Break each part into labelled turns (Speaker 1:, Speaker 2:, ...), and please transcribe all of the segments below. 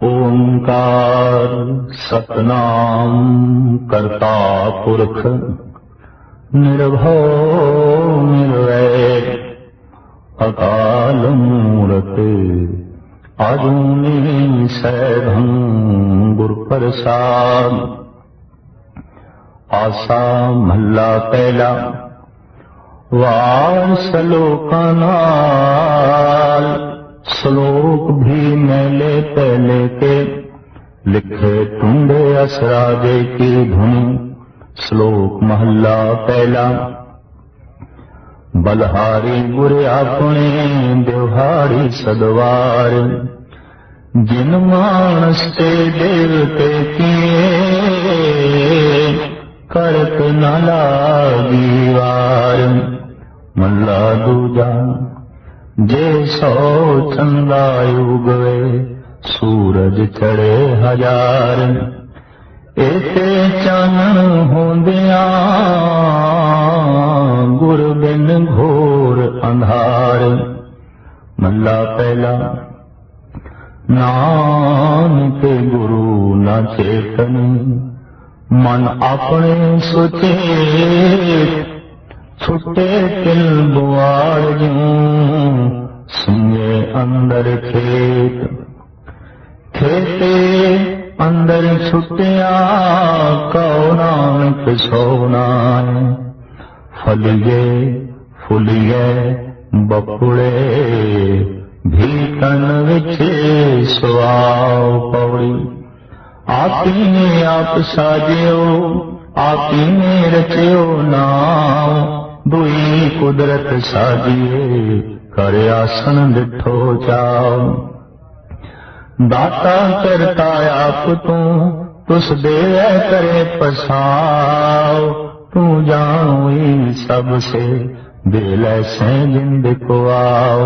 Speaker 1: ओंकार सतनाम करता पुरख निर्भव निर्वैर अकाल मूरत आजूनी सैभं गुर प्रसाद। आसा महला पहला वार सलोका नाल श्लोक भी मैले पहले के लिखे टुंडे असराजे की धुनी। श्लोक महला पहला बलहारी गुरे अपने देवहारी सदवार जिन मानस ते देवते किए करत न लागी वार। मल्ला दूजा जे सौ चंदा उगवे सूरज चढ़े हजार एते चानन होंदिया गुर बिन घोर अंधार। मल्ला पहला नानक गुरु न चेतन मन अपने सोचे छुटे तिल बुआड़ जूं सुने अंदर खेत खेते अंदर छुटिया कौ नानक सोनाए। फलिए फुलिए बपुड़े भीतन विछे स्वाव पौड़ी। आपी ने आप साजियो आपी ने रचियो नाम दुई कुदरत साजिए कर आसन डिठो चाओ। दाता करता आप तुस दे करे पसाओ। तू जानो ही सबसे दिल ऐसे जिंद को आओ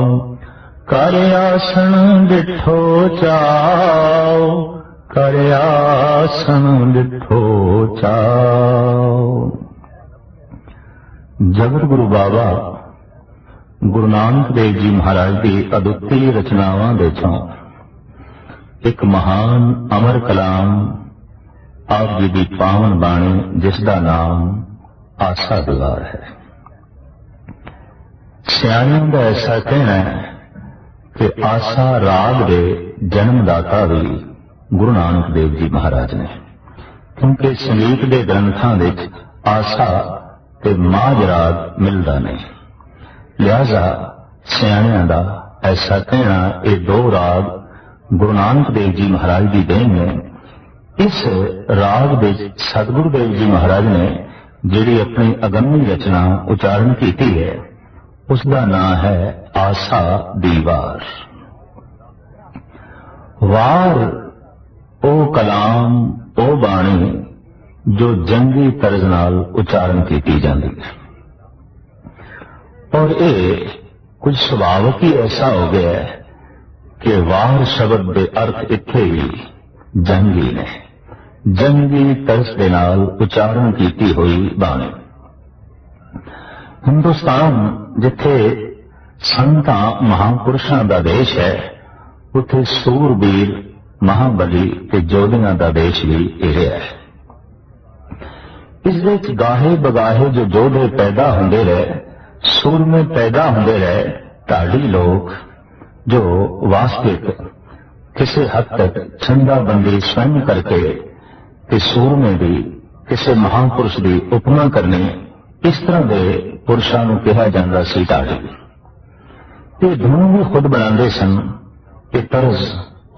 Speaker 1: कर आसन डिठो चाओ कर आसन डिठो चाओ। जगत गुरु बाबा गुरु नानक देव जी महाराज की अद्वितीय रचनावां दे चों एक महान अमर कलाम आप जी की पावन बाणी जिसका नाम आसा दीवार है। सियाणियों का ऐसा कहना है कि आसा राग दे जन्मदाता भी गुरु नानक देव जी महाराज ने, क्योंकि संगीत के ग्रंथां विच आसा ते माज राग मिलता नहीं। लिहाजा सियाणियां दा ऐसा कहना ये दो राग गुरु नानक देव जी महाराज की देन ने। इस राग दे सतगुरु देव जी महाराज ने जिहड़ी अपनी अगम्य रचना उच्चारण की है उसका नाम है आसा दीवार। वार ओ कलाम ओ बाणी जो जंगी तर्ज नाल उच्चारण की जाती है और ये कुछ सुभावक ही ऐसा हो गया है कि वार शब्द के अर्थ इत्थे ही जंगी ने। जंगी तर्ज के नाल उच्चारण की हुई बाणी। हिंदुस्तान जिथे संतां महापुरुषां दा देश है उथे सूरबीर महाबली ते जोधियां दा देश भी यह है। इस विच गाहे बगाहे जो जोधे पैदा होंदे रहे सूरमे पैदा होंदे रहे ढाडी लोग जो वास्तविक किसी हद तक छंदाबंदी स्वयं करके कि सूरमे की किसी महापुरुष की उपमा करनी इस तरह के पुरुषों को कहा जाता सी ढाडी। ये धुन भी खुद बनाते सन, ये तर्ज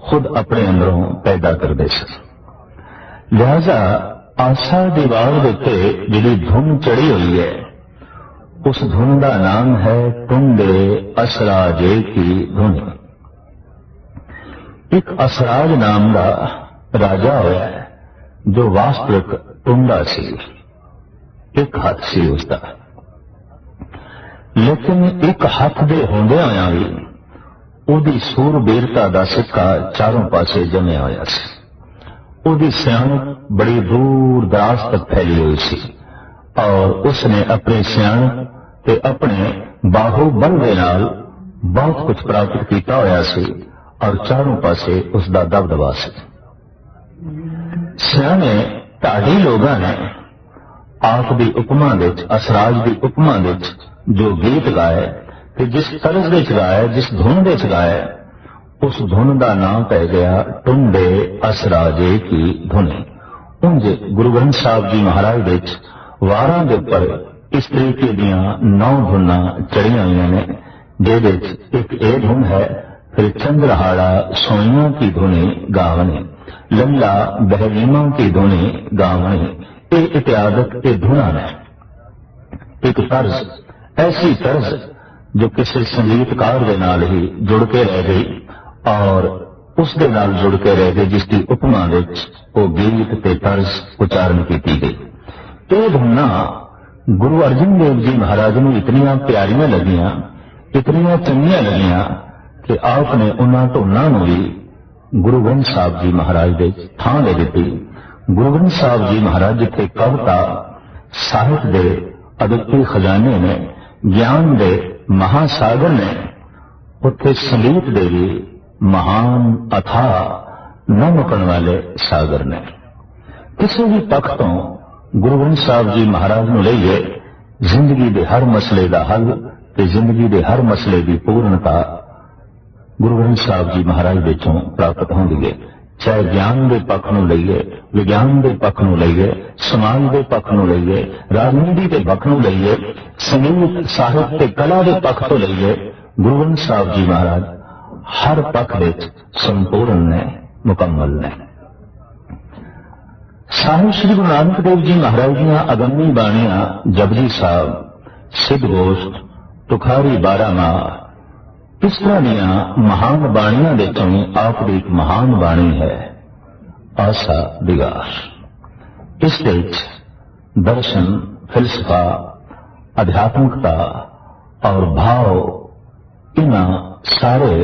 Speaker 1: खुद अपने अंदरों पैदा करते सन। लिहाजा आसा दीवार के जी धुन चढ़ी हुई है उस धुन का नाम है टुंडे असराजे की धुन। एक असराज नाम का राजा होया है जो वास्तविक टुंडा सी, एक हाथ सी उसका, लेकिन एक हाथ दे होंदे होया भी उहदी सूरबीरता का सिक्का चारों पासे जमया होया सी। उहदी सियाणप बड़ी दूर दराज तक फैली हुई सी और उसने अपने सियाणप ते अपने बाहुबल दे नाल बहुत कुछ प्राप्त किया होया सी और चारों पासे उसका दबदबा सी। सियाने ढाडी लोगों ने आप की उपमा विच, असराज की उपमा विच जो गीत गाए कि जिस तरज विच गाए, जिस धुन विच गाए, उस धुन का नाम पै गया टुंडे असराजे की धुने। उंज गुरु ग्रंथ साहब जी महाराज विच वारां दे उपर इस तरीके दियां 9 धुना चढ़िया हुई ने, जिहदे एक ये धुन है, फिर चंद्रहाड़ा सोइयां की धुने गावने, लल्ला बहरीमा की धुने गावने, ये इत्यादक ये धुना ने। एक तर्ज, ऐसी तर्ज जो किसी संगीतकार के नाल ही जुड़ के रह गई और उसके नाल जुड़ के रह गई, जिसकी उपमा विच वो गीत ते तर्ज उच्चारण की गई। ये धुना गुरु अर्जन देव जी महाराज को इतनियां प्यारियां लगियां, इतनियां चंगियां लगियां कि आपने उन्होंने धुना भी गुरु ग्रंथ साहब जी महाराज के थां दे दी। गुरु ग्रंथ साहब जी महाराज जिथे कविता साहित्य के अद्वितीय खजाने ने, ज्ञान के महासागर ने, उत्थे संगीत के भी महान अथाह न मुकण वाले सागर ने। किसी भी पक्ष तो गुरु ग्रंथ साहब जी महाराज को लईए जिंदगी के हर मसले का हल ते जिंदगी के हर मसले की पूर्णता गुरु ग्रंथ साहब जी महाराज विचों प्राप्त होंदी है। चाहे ज्ञान के पक्ष को लईए, विज्ञान के पक्ष को लईए, समाज के पक्ष को लईए, राजनीति के पक्ष को लईए, संगीत साहित्य कला के पक्ष को लईए, गुरु ग्रंथ साहब जी महाराज हर पक्ष विच संपूर्ण ने, मुकम्मल ने। साहिब श्री गुरु नानक देव जी महाराज दीयां अगम्मी बाणियां जपजी साहब, सिद्ध गोष्ठ, तुखारी 12 माह, इस तरह दीयां महान बाणियां विचों आप एक महान बाणी है आसा दिगार। इस विच दर्शन, फिलसफा, अध्यात्मिकता और भाव, इन्हां सारे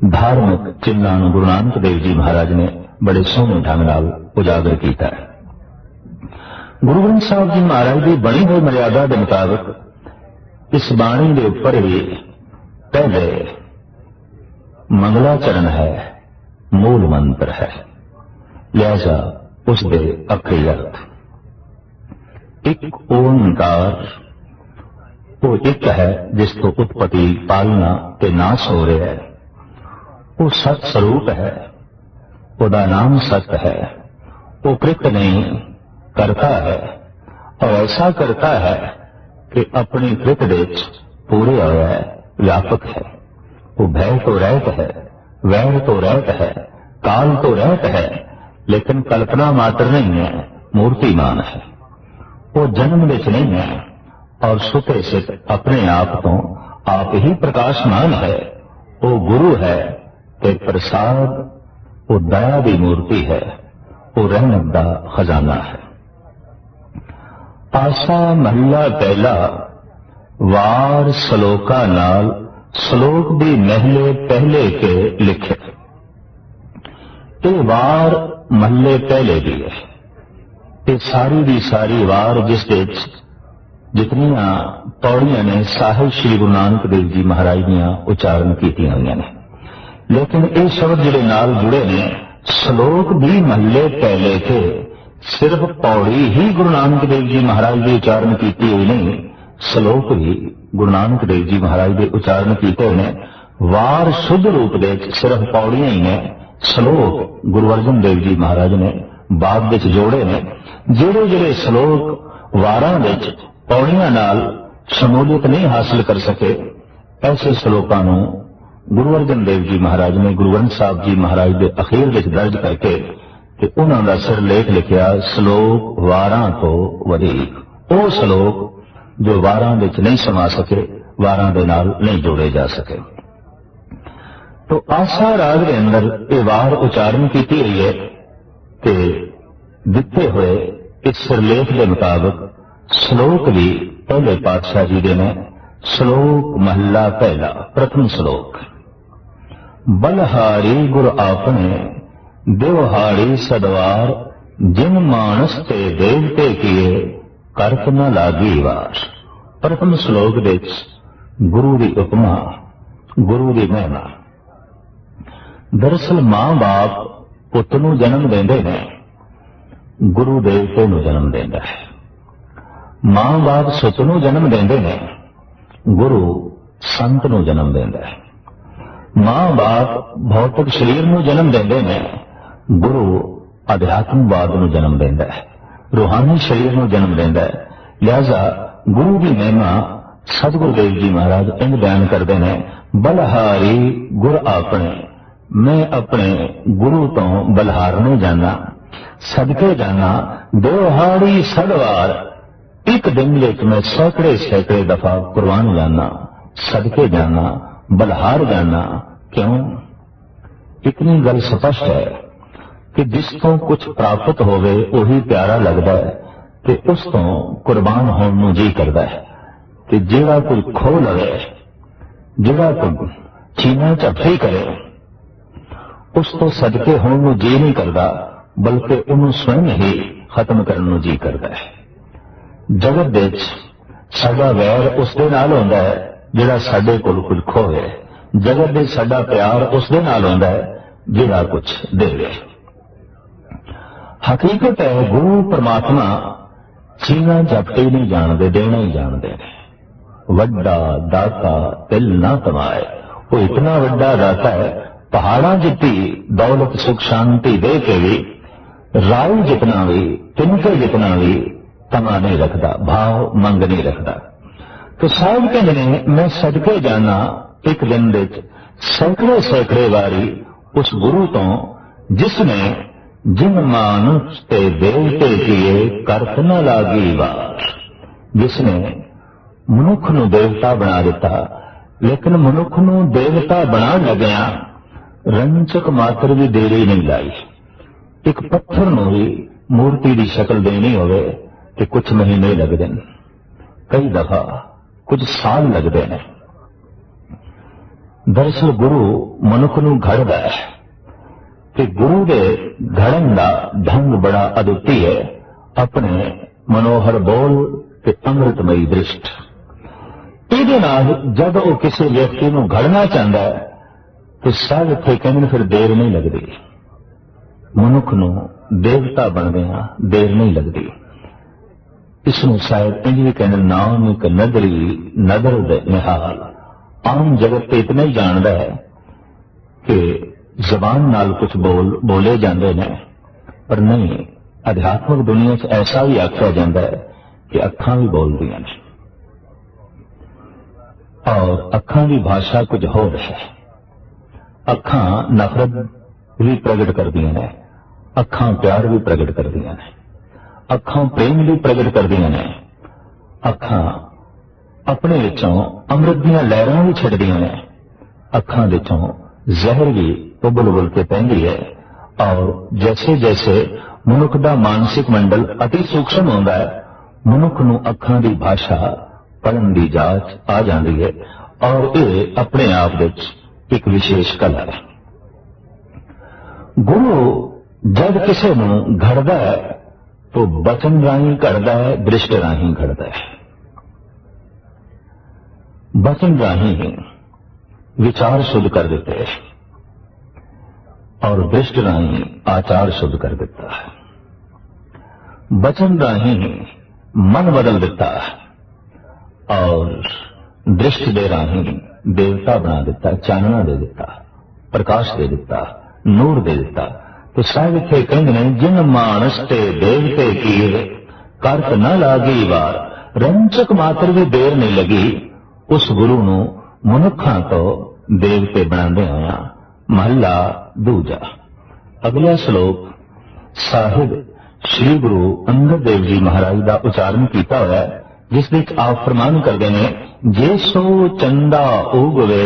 Speaker 1: धार्मिक चिन्हां गुरु नानक देव जी महाराज ने बड़े सोहने ढंग नाल उजागर किया है। गुरु ग्रंथ साहब जी महाराज की बनी हुई मर्यादा के मुताबिक इस बाणी के उपर ही पहले मंगलाचरण है, मूल मंत्र है, लिहाजा उसके अखरी अर्थ एक ओंकार, वो एक है जिस तो उत्पत्ति, पालना ते नाश हो रहा है। वो सत स्वरूप है, उसका नाम सत्य है, वो कृत नहीं करता है और ऐसा करता है कि अपनी कृत विच पूरे होया है, व्यापक है। वो भय तो रहत है, वैर तो रहत है, काल तो रहत है, लेकिन कल्पना मात्र नहीं है, मूर्तिमान है। वो जन्म विच नहीं है और सुते सित अपने आप तो आप ही प्रकाशमान है। वो गुरु है ते प्रसाद, वो दया की मूर्ति है, वो रहमत का खजाना है। आसा महला पहला वार सलोका नाल, सलोक भी महले पहले के लिखे। ये वार महले पहले भी है, ये सारी की सारी वार जिस जितनियां पौड़ियां ने साहिब श्री गुरु नानक देव जी महाराज दियां उच्चारण की हुई ने, लेकिन ये शब्द जिहड़े नाल जुड़े ने, सलोक भी महले पहले के, सिर्फ पौड़ी ही गुरु नानक देव जी महाराज की उच्चारण की हुई नहीं, सलोक भी गुरु नानक देव जी महाराज के उच्चारण किए ने। वार शुद्ध रूप दे सिर्फ पौड़ियां ही ने, सलोक गुरु अर्जन देव जी महाराज ने बाद विच जोड़े ने। जेड़े जेड़े सलोक वारां विच पौड़ियां नाल शमूलियत नहीं हासिल कर सके, ऐसे सलोकां नूं गुरु अर्जन देव जी महाराज ने गुरु ग्रंथ साहब जी महाराज के अखीर विच दर्ज करके ते उन्हां दा सिरलेख लिखिया, सलोक वारां तो वधीक। वो सलोक जो वारां विच नहीं समा सके, वारां दे नाल नहीं जोड़े जा सके। तो आसा राग के अंदर ये वार उच्चारण की हुई है कि दिते हुए इस सिरलेख के मुताबिक श्लोक भी पहले पातशाह जी दे ने। श्लोक महला पहला, प्रथम श्लोक। बलहारी गुर आपने देवहाड़ी सदवार, जिन मानस ते देवते किए करत न लागी वार। प्रथम श्लोक विच गुरु की उपमा, गुरु की महिमा। दरअसल मां बाप पुੱਤ ਨੂੰ जन्म देंदे ने, गुरु देवते ਨੂੰ जन्म देंदा है। मां बाप सुत ਨੂੰ जन्म देंदे ने, गुरु संत ਨੂੰ जन्म देंदा है। मां बाप भौतिक शरीर ਨੂੰ जन्म देंदे ने, गुरु अध्यात्मवाद ਨੂੰ जन्म देंदा है, रूहानी शरीर ਨੂੰ जन्म देंदा है। लिहाजा गुरु की महिमा सतगुरु देव जी महाराज इंज बयान करते हैं, बलहारी गुर अपने, मैं अपने गुरु तो बलहारने जाना, सदके जाना, दोहाड़ी सदवार, एक दिन विच मैं सैकड़े सैकड़े दफा कुर्बान जाना, सदके जाना, बलहार जाना। क्यों? इतनी गल स्पष्ट है कि जिस तो कुछ प्राप्त होवे उही प्यारा लगता है कि उस तो कुर्बान होने नूं जी करता है। कि जेड़ा कोई खो लवे, जेड़ा कोई चीना झपटी करे, उस तो सदके होने नूं जी नहीं करता, बल्कि उन्होंने स्वयं ही खत्म करने नूं जी करता है। जगत दे विच साडा वैर उस दे नाल हुंदा है जेड़ा साडे कोल कुछ खोवे, जगत दे साडा प्यार उस दे नाल हुंदा है जेड़ा कुछ देवे। हकीकत है गुरु परमात्मा चीना झपटी नहीं जानते, देना ही जानते हैं। वड्डा दाता तिल ना कमाए, वो इतना वड्डा दाता है, पहाड़ा जितनी दौलत सुख शांति दे के भी, राय जितना भी, तिनके जितना भी तमा नहीं रखता, भाव मंग नहीं रखता। तो साहब कहते हैं मैं सदके जाना एक दिन दे सैकड़े सैकड़े बारी उस गुरु तो जिसने जिन मानुष ते देवते किए करत न लागी वार, जिसने मनुख नूं देवता बना दिता, लेकिन मनुख नूं देवता बना लग्या रंचक मात्र भी देरी नहीं लाई। एक पत्थर नूं भी मूर्ति की शक्ल देनी होवे कि कुछ महीने लगते हैं, कई दफा कुछ साल लगते हैं। दरअसल गुरु मनुख नूं घड़दा है कि गुरु दे घड़न दा ढंग बड़ा अद्वितीय है। अपने मनोहर बोल ते अमृतमयी दृष्ट, इहदे नाल जब वो किसी व्यक्ति नूं घड़ना चाहता है तो सब इत्थे कहंदे फिर देर नहीं लगती, मनुख नूं देवता बनदियां देर नहीं लगती। इसनूं शायद इंज भी कहंदे नाम एक नदरी नदर दे निहाल। आम जगत ते इतना ही जानता है कि जबान नाल कुछ बोले जाते हैं, पर नहीं, अध्यात्मिक दुनिया च ऐसा भी आख्या जाता है कि अखां भी बोलदियां ने, और अखां की भाषा कुछ होर है। अखां नफरत भी प्रगट करदियां ने, अखां प्यार भी प्रगट करदियां ने, अखां प्रेम भी प्रगट करदियां ने, अखां अपने विचों अमृत दीयां लहरां भी छड्डदियां ने, अखां विचों जहर भी उबल उबल के पैंदी है। और जैसे जैसे मनुख का मानसिक मंडल अति सूक्ष्म होता है, मनुख नूं अखां की भाषा पढ़न की जाच आ जाती है, और ये अपने आप विच एक विशेष कला है। गुरु जब किसी नूं घड़दा है तो बचन राही घड़दा है, दृष्ट राही घड़दा है। बचन राही विचार शुद्ध कर देते हैं और दृष्ट राही आचार शुद्ध कर देता है। बचन राही मन बदल देता है और दृष्ट दे राही देवता बना देता, चानना दे देता, प्रकाश दे देता, नूर दे देता। तो साहिब इत्थे कहंदे ने जिन मानस ते देवते कीए करत न लागी वार, रंचक मात्र भी देर नहीं लगी उस गुरु नूं मनुखां तो देवते बनांदे होया। महला दूजा। अगला श्लोक साहिब श्री गुरु अंगद देव जी महाराज का उच्चारण किया हुआ है, जिस विच आप फरमान करते हैं जे सो चंदा उगवे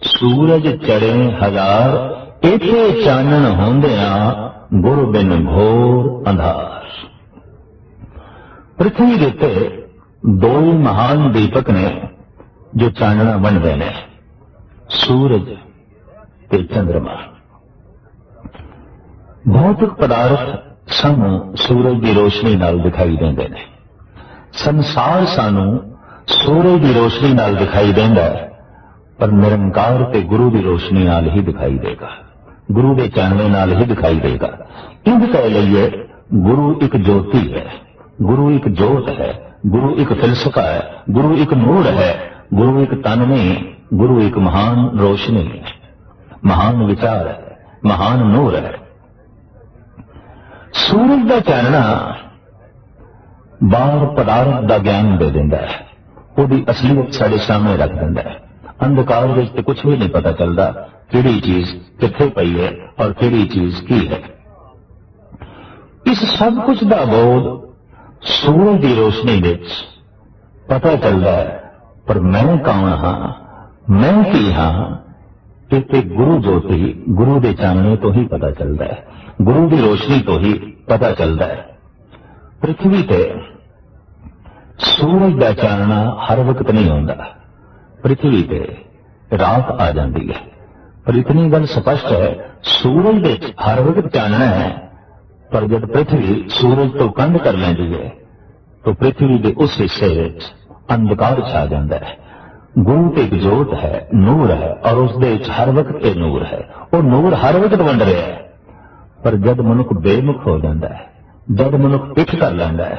Speaker 1: सूरज चढ़े हजार, इथे चानन होंदियां गुरु बिन घोर अंधार। पृथ्वी के उत्ते दो महान दीपक ने जो चानना बनते हैं, सूरज ते चंद्रमा। भौतिक पदार्थ सानू सूरज की रोशनी नाल दिखाई देंदे ने, संसार सानू सूरज की रोशनी नाल दिखाई देंदा है, पर निरंकार ते गुरु की रोशनी नाल ही दिखाई देगा। गुरु के चानने नाल ही दिखाई देगा। इंज कह लीए गुरु एक ज्योति है, गुरु एक जोत है, गुरु एक फिलसफा है, गुरु एक नूर है, गुरु एक तन नहीं, गुरु एक महान रोशनी है, महान विचार है, महान नूर है। सूरज का चानना बाहर पदार्थ का ज्ञान दे देंदा है, उसकी असलियत साढ़े सामने रख देंदा है। अंधकार में कुछ भी नहीं पता चलता किहड़ी चीज कित्थे पई है और किहड़ी चीज की है। इस सब कुछ का बोध सूरज की रोशनी विच पता चलता है। पर मैं कौन हाँ, मैं की हाँ, ये गुरु ज्योति गुरु के चानने तो ही पता चलता है, गुरु की रोशनी तो ही पता चलता है। पृथ्वी ते सूरज का चानना हर वक्त नहीं होता, पृथ्वी पे रात आ जाती है। पर इतनी गल स्पष्ट है, सूरज विच हर वक्त चानना है, पर जब पृथ्वी सूरज तो कंध कर लेती है तो पृथ्वी के उस हिस्से विच अंधकार छा जाता है। गुरु एक जोत है, नूर है, और उस दे हर वक्त ये नूर है, वो नूर हर वक्त वंड रहा है। पर जब मनुख बेमुख हो जाता है, जब मनुख पिठ कर लेंदा है,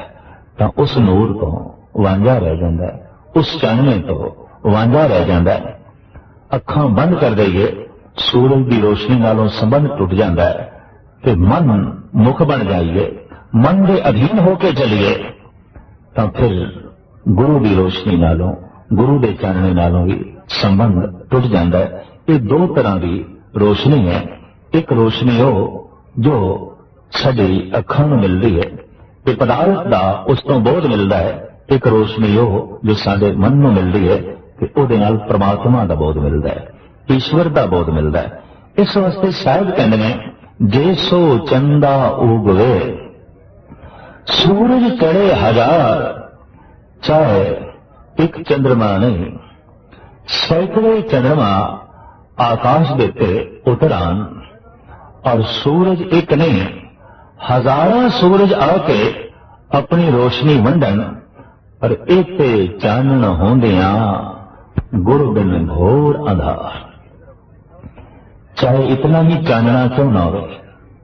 Speaker 1: तो उस नूर तो वांझा रह जाता है, उस चानने तो वांझा रह जाता है। अखां बंद कर दईए, सूरज की रोशनी नालों संबंध टुट जाता है, कि मन मुख बन जाइए, मन के अधीन होके चलिए, तो फिर गुरु की रोशनी नालों, गुरु के चानने नालों भी संबंध टुट जाता है। ये दो तरह की रोशनी है। एक रोशनी हो जो साडी अखां नूं मिलदी है, ये पदार्थ का उस तो बोध मिलता है। एक रोशनी हो जो साडे मन नूं मिलदी है कि उहदे नाल परमात्मा का बोध मिलता है, ईश्वर का बोध मिलता है। इस वास्ते शायद कहते हैं, जे सो चंदा उगवे सूरज चढ़े हजार, चाहे एक चंद्रमा नहीं सैकड़े चंद्रमा आकाश देते उतरान, और सूरज एक नहीं हजारों सूरज आके अपनी रोशनी वंडन, पर एक चानन होंदिया गुरु बिन घोर अंधार। चाहे इतना ही चानना क्यों ना हो,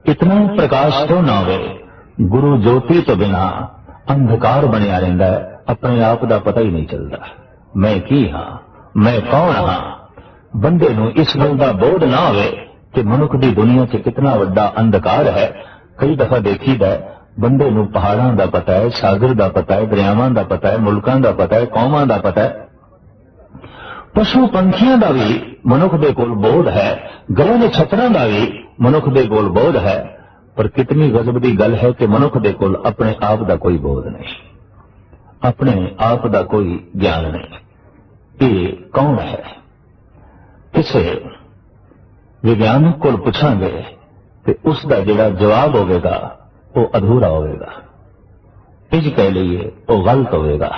Speaker 1: इतना ही प्रकाश क्यों ना हो, गुरु ज्योति तो बिना अंधकार बनया रहिंदा है, अपने आप का पता ही नहीं चलता। मैं की हाँ, मैं कौन हाँ। बंदे नूं इस गल का बोध ना होवे कि मनुख की दुनिया च कितना वड्डा अंधकार है। कई दफा देखीदा है, बंदे नूं पहाड़ां दा पता है, सागर दा पता है, दरियावां दा पता है, मुल्कां दा पता है, कौमां दा पता है, पशु पंछियां दा भी मनुख दे कोल बोध है, गले नक्षत्रां दा भी मनुख दे कोल बोध है। पर कितनी गजब की गल है कि मनुख दे कोल अपने आप का कोई बोध नहीं, अपने आप का कोई ज्ञान नहीं। ये कौन है? किसे विज्ञानिक को पूछांगे तो उसका जिहड़ा जवाब होगा वो अधूरा होगा, इंज कह लीए वो गलत होगा।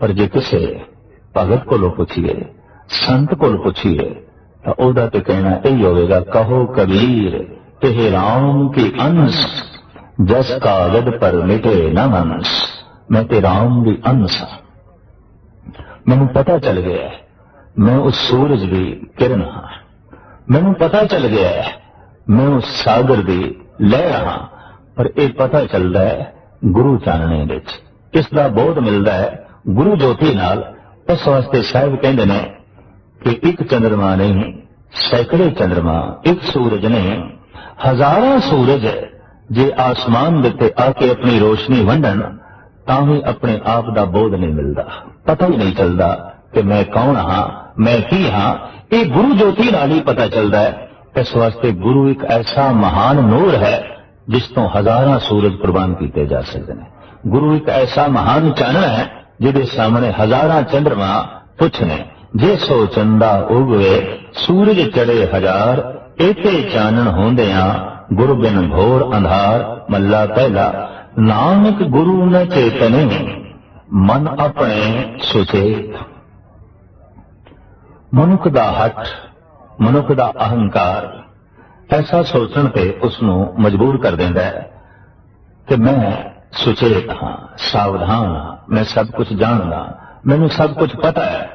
Speaker 1: पर जे किसे भगत को पूछिए, संत को पूछिए, तो ओदा तो कहना यही होगा, कहो कबीर तेह राम की अंश, जस कागज पर मिटे न मनस। मैं ते राम की अंश हाँ, मैनू पता चल गया है मैं उस सूरज की किरण हाँ, मैनू पता चल गया है मैं उस सागर की लहर हाँ। पर यह पता चलता है गुरु चानने विच, इसका बोध मिलता है गुरु ज्योति नाल। इस वास्ते साहिब कहते हैं कि एक चंद्रमा नहीं सैकड़े चंद्रमा, एक सूरज नहीं हजारों सूरज जे आसमान देते आके अपनी रोशनी वंडन, तां अपने आप का बोध नहीं मिलता, पता ही नहीं चलता कि मैं कौन हाँ, मैं की हाँ। ये गुरु ज्योति नाल ही पता चलता है। इस वास्ते गुरु एक ऐसा महान नूर है जिस तो हजारों सूरज कुर्बान किए जा सकते हैं। गुरु एक ऐसा महान चानना है जिहदे सामने हजारों चंद्रमा तुच्छ ने। जे सो चंदा उगवे सूरज चढ़े हजार, एते चानन होंदिया गुरु बिन घोर अंधार। मल्ला पहला, नानक गुरु न चेतने मन अपने सुचेत। मनुख दा हट, मनुख दा अहंकार ऐसा सोचण पे उसनू मजबूर कर देंदा है कि मैं सुचेत हाँ, सावधान हाँ, मैं सब कुछ जानदा, मैनू सब कुछ पता है।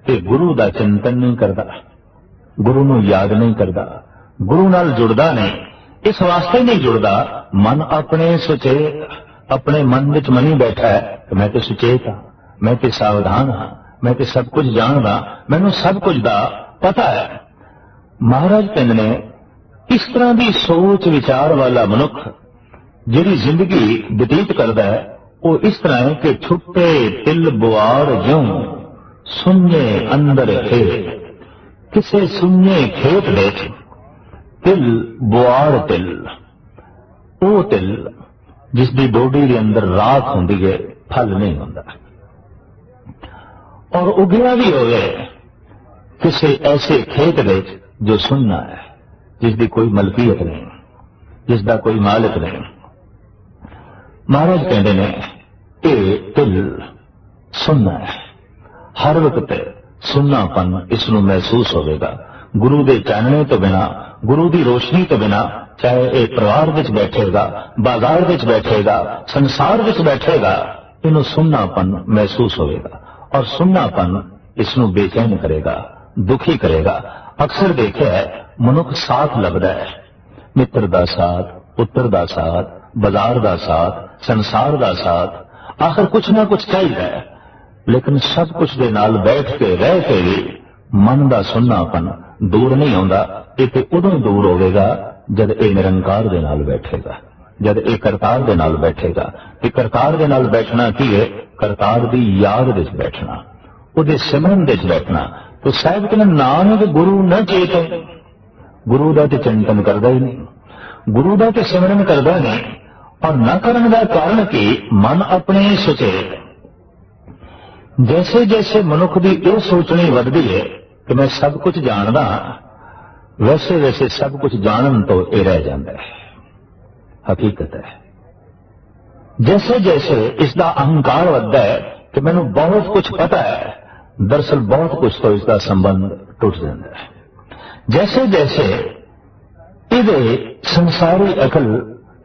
Speaker 1: कि गुरु दा चिंतन नहीं करता, गुरु नू याद नहीं करता, गुरु नाल जुड़दा नहीं, इस वास्ते नहीं जुड़दा, मन अपने सुचेत, अपने मन विच मनी बैठा है कि मैं तो सुचेत हाँ, मैं तो सावधान हाँ, मैं तो सब कुछ जानदा, मैनू सब कुछ दा पता है। महाराज कहंदे ने इस तरह की सोच विचार वाला मनुख जिहड़ी जिंदगी बतीत करता है वो इस तरह है कि छुट्टे तिल बुआड़ ज्यों सुन्ने अंदर खेत, किसे सुन्ने खेत दे तिल बुआड़ तिल, वो तिल जिसकी डोडी के अंदर राख होंदी है, फल नहीं होंदा। और उगया भी होवे किसी ऐसे खेत दे जो सुन्ना है, जिसकी कोई मलकीयत नहीं, जिसका कोई मालिक नहीं। महाराज कहते ने ये तिल सुन्ना है, हर वक्त सुन्नापन इसनू महसूस होगा। गुरु के चानने तो बिना, गुरु की रोशनी तो बिना, चाहे ये परिवार विच बैठेगा, बाजार विच बैठेगा, संसार विच बैठेगा, इनू सुन्नापन महसूस होगा। और सुन्नापन इसनू बेचैन करेगा, दुखी करेगा। अक्सर देखा है मनुख साथ लभदा है, मित्र का साथ, पुत्र का साथ, बाजार का साथ, संसार का साथ, आखिर कुछ ना कुछ चाहिए, लेकिन सब कुछ दे नाल बैठ के रह के भी मन का सुन्नापन दूर नहीं होता। ये उदों दूर होगा जब ये निरंकार दे नाल बैठेगा, जब ये करतार दे नाल बैठेगा। कि करतार दे नाल बैठना की है? करतार की याद विच बैठना, उहदे सिमरन विच बैठना। तो साहिब कहते नानक गुरु न चेत, गुरु का तो चिंतन करता ही नहीं, गुरु का तो सिमरन करता नहीं। और न करने का कारण कि मन अपने सुचेत, जैसे जैसे मनुख की यह सोचनी बढ़ती है कि मैं सब कुछ जानदा, वैसे वैसे सब कुछ जानन तो यह रह जाता है। हकीकत है जैसे जैसे इसका अहंकार बढ़ता है कि मैनू बहुत कुछ पता है, दरअसल बहुत कुछ तो इसका संबंध टूट जाता है। जैसे जैसे इहदे संसारी अकल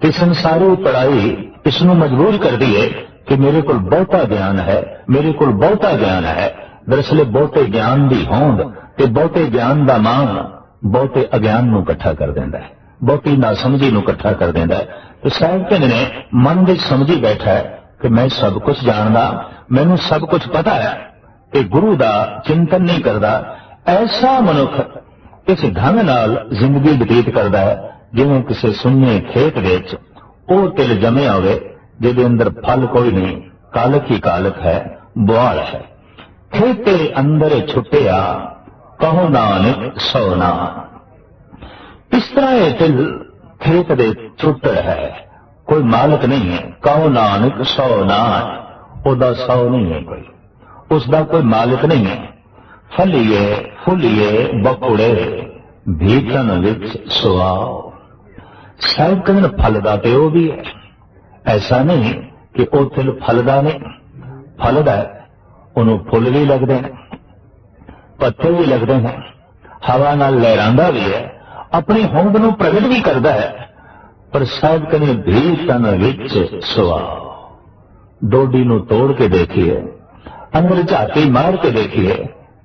Speaker 1: ते संसारी पढ़ाई इसनू मजबूर करती है कि मेरे को बहुता ज्ञान है, मेरे को बहुता ज्ञान है। दरअसल बहुते ज्ञान की होंद ते बहुते ज्ञान का मान बहुते अज्ञान नू इकट्ठा कर देंदा है, बहुती नासमझी नू इकट्ठा कर देंदा है। तो साहिब कहते ने मन विच समझी बैठा है कि मैं सब कुछ जानदा, मैनू सब कुछ पता है, कि गुरु का चिंतन नहीं करता। ऐसा मनुख इस ढंग नाल जिंदगी बतीत करता है जिवें किसी सुन्ने खेत विच वो तिल जमे होवे जिहदे अंदर फल कोई नहीं, कालक ही कालक है, बुआड़ है। खेते अंदर छुट्टिया कहो नानक सोना, इस तरह ये तिल खेत दे छुट्ट है, कोई मालिक नहीं है। कहो नानक सोना, ओदा सौ नहीं है कोई, उसका कोई मालिक नहीं है। फलिए फुलिए बकुड़े भीखन विच सुआओ, साहिब कहते फलदा ते वो भी है, ऐसा नहीं कि वो तिल फलदा नहीं, फलदा है। उन्होंने फुल भी लगते हैं, पत्ते भी लगते हैं, हवा नाल लहरांदा भी है, अपनी होंद नूं प्रगट भी करता है। पर साहिब कहते भीखन विच सुआओ, डोडी नूं तोड़ के देखिए, अंदर झाती मार के देखिए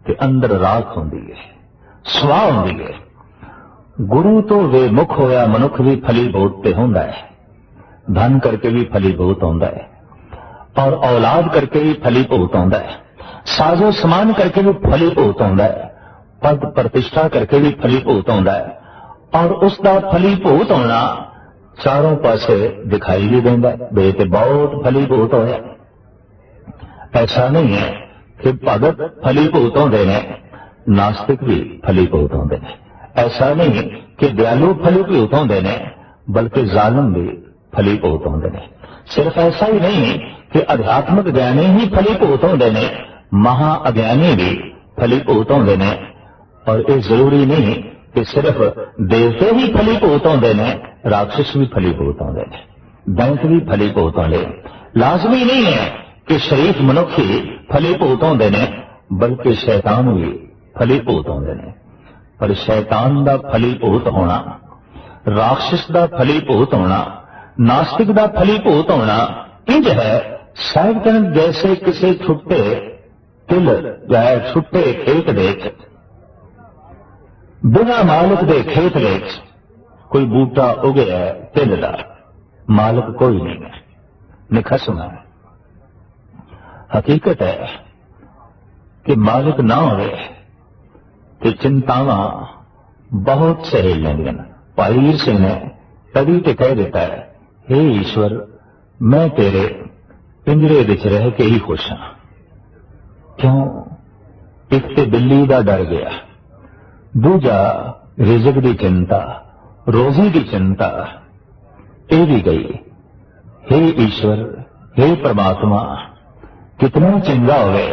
Speaker 1: कि अंदर राख होंदी है, सुआह होंदी है। गुरु तो वे मुख होया मनुख भी फलीभूत ते होंदा है, धन करके भी फलीभूत होंदा है, और औलाद करके भी फलीभूत होंदा है, साजो समान करके भी फलीभूत होंदा है, पद प्रतिष्ठा करके भी फलीभूत होंदा है। और उसका फलीभूत होना चारों पासे दिखाई भी देंदा है, बेटे बहुत फलीभूत होया। ऐसा नहीं है कि भगत फलीभूत होंदे ने, नास्तिक भी फलीभूत होंदे ने। ऐसा नहीं कि दयालु फलीभूत होंदे ने, बल्कि जालिम भी फलीभूत होंदे ने। सिर्फ ऐसा ही नहीं कि अध्यात्मिक ज्ञानी ही फलीभूत होंदे ने, महा अज्ञानी भी फलीभूत होंदे ने। और ये जरूरी नहीं कि सिर्फ देवते ही फलीभूत होंदे ने, राक्षस भी फलीभूत होंदे ने, दैंत भी फलीभूत होंदे। लाजमी नहीं है कि शरीफ मनुख ही फलीभूत होंदे ने, बल्कि शैतान भी फलीभूत होंदे ने। पर शैतान का फलीभूत होना, राक्षस का फलीभूत होना, नास्तिक का फलीभूत होना इंज है साहिब कहन जैसे किसी छुट्टे तिल या छुट्टे खेत देख बिना मालिक दे खेत विच कोई बूटा उगया तिल दा, मालिक कोई नहीं है, निखसम है। हकीकत है कि मालिक ना होवे तो चिंतावां बहुत सहेल लेंदियां। भाई वीर सिंह ने कभी तो कह देता है, हे ईश्वर मैं तेरे पिंजरे विच रह के ही खुश हाँ। क्यों? एक तो बिल्ली का डर गया, दूजा रिजक की चिंता, रोजी की चिंता ये भी गई। हे ईश्वर, हे परमात्मा, कितना चंगा होवे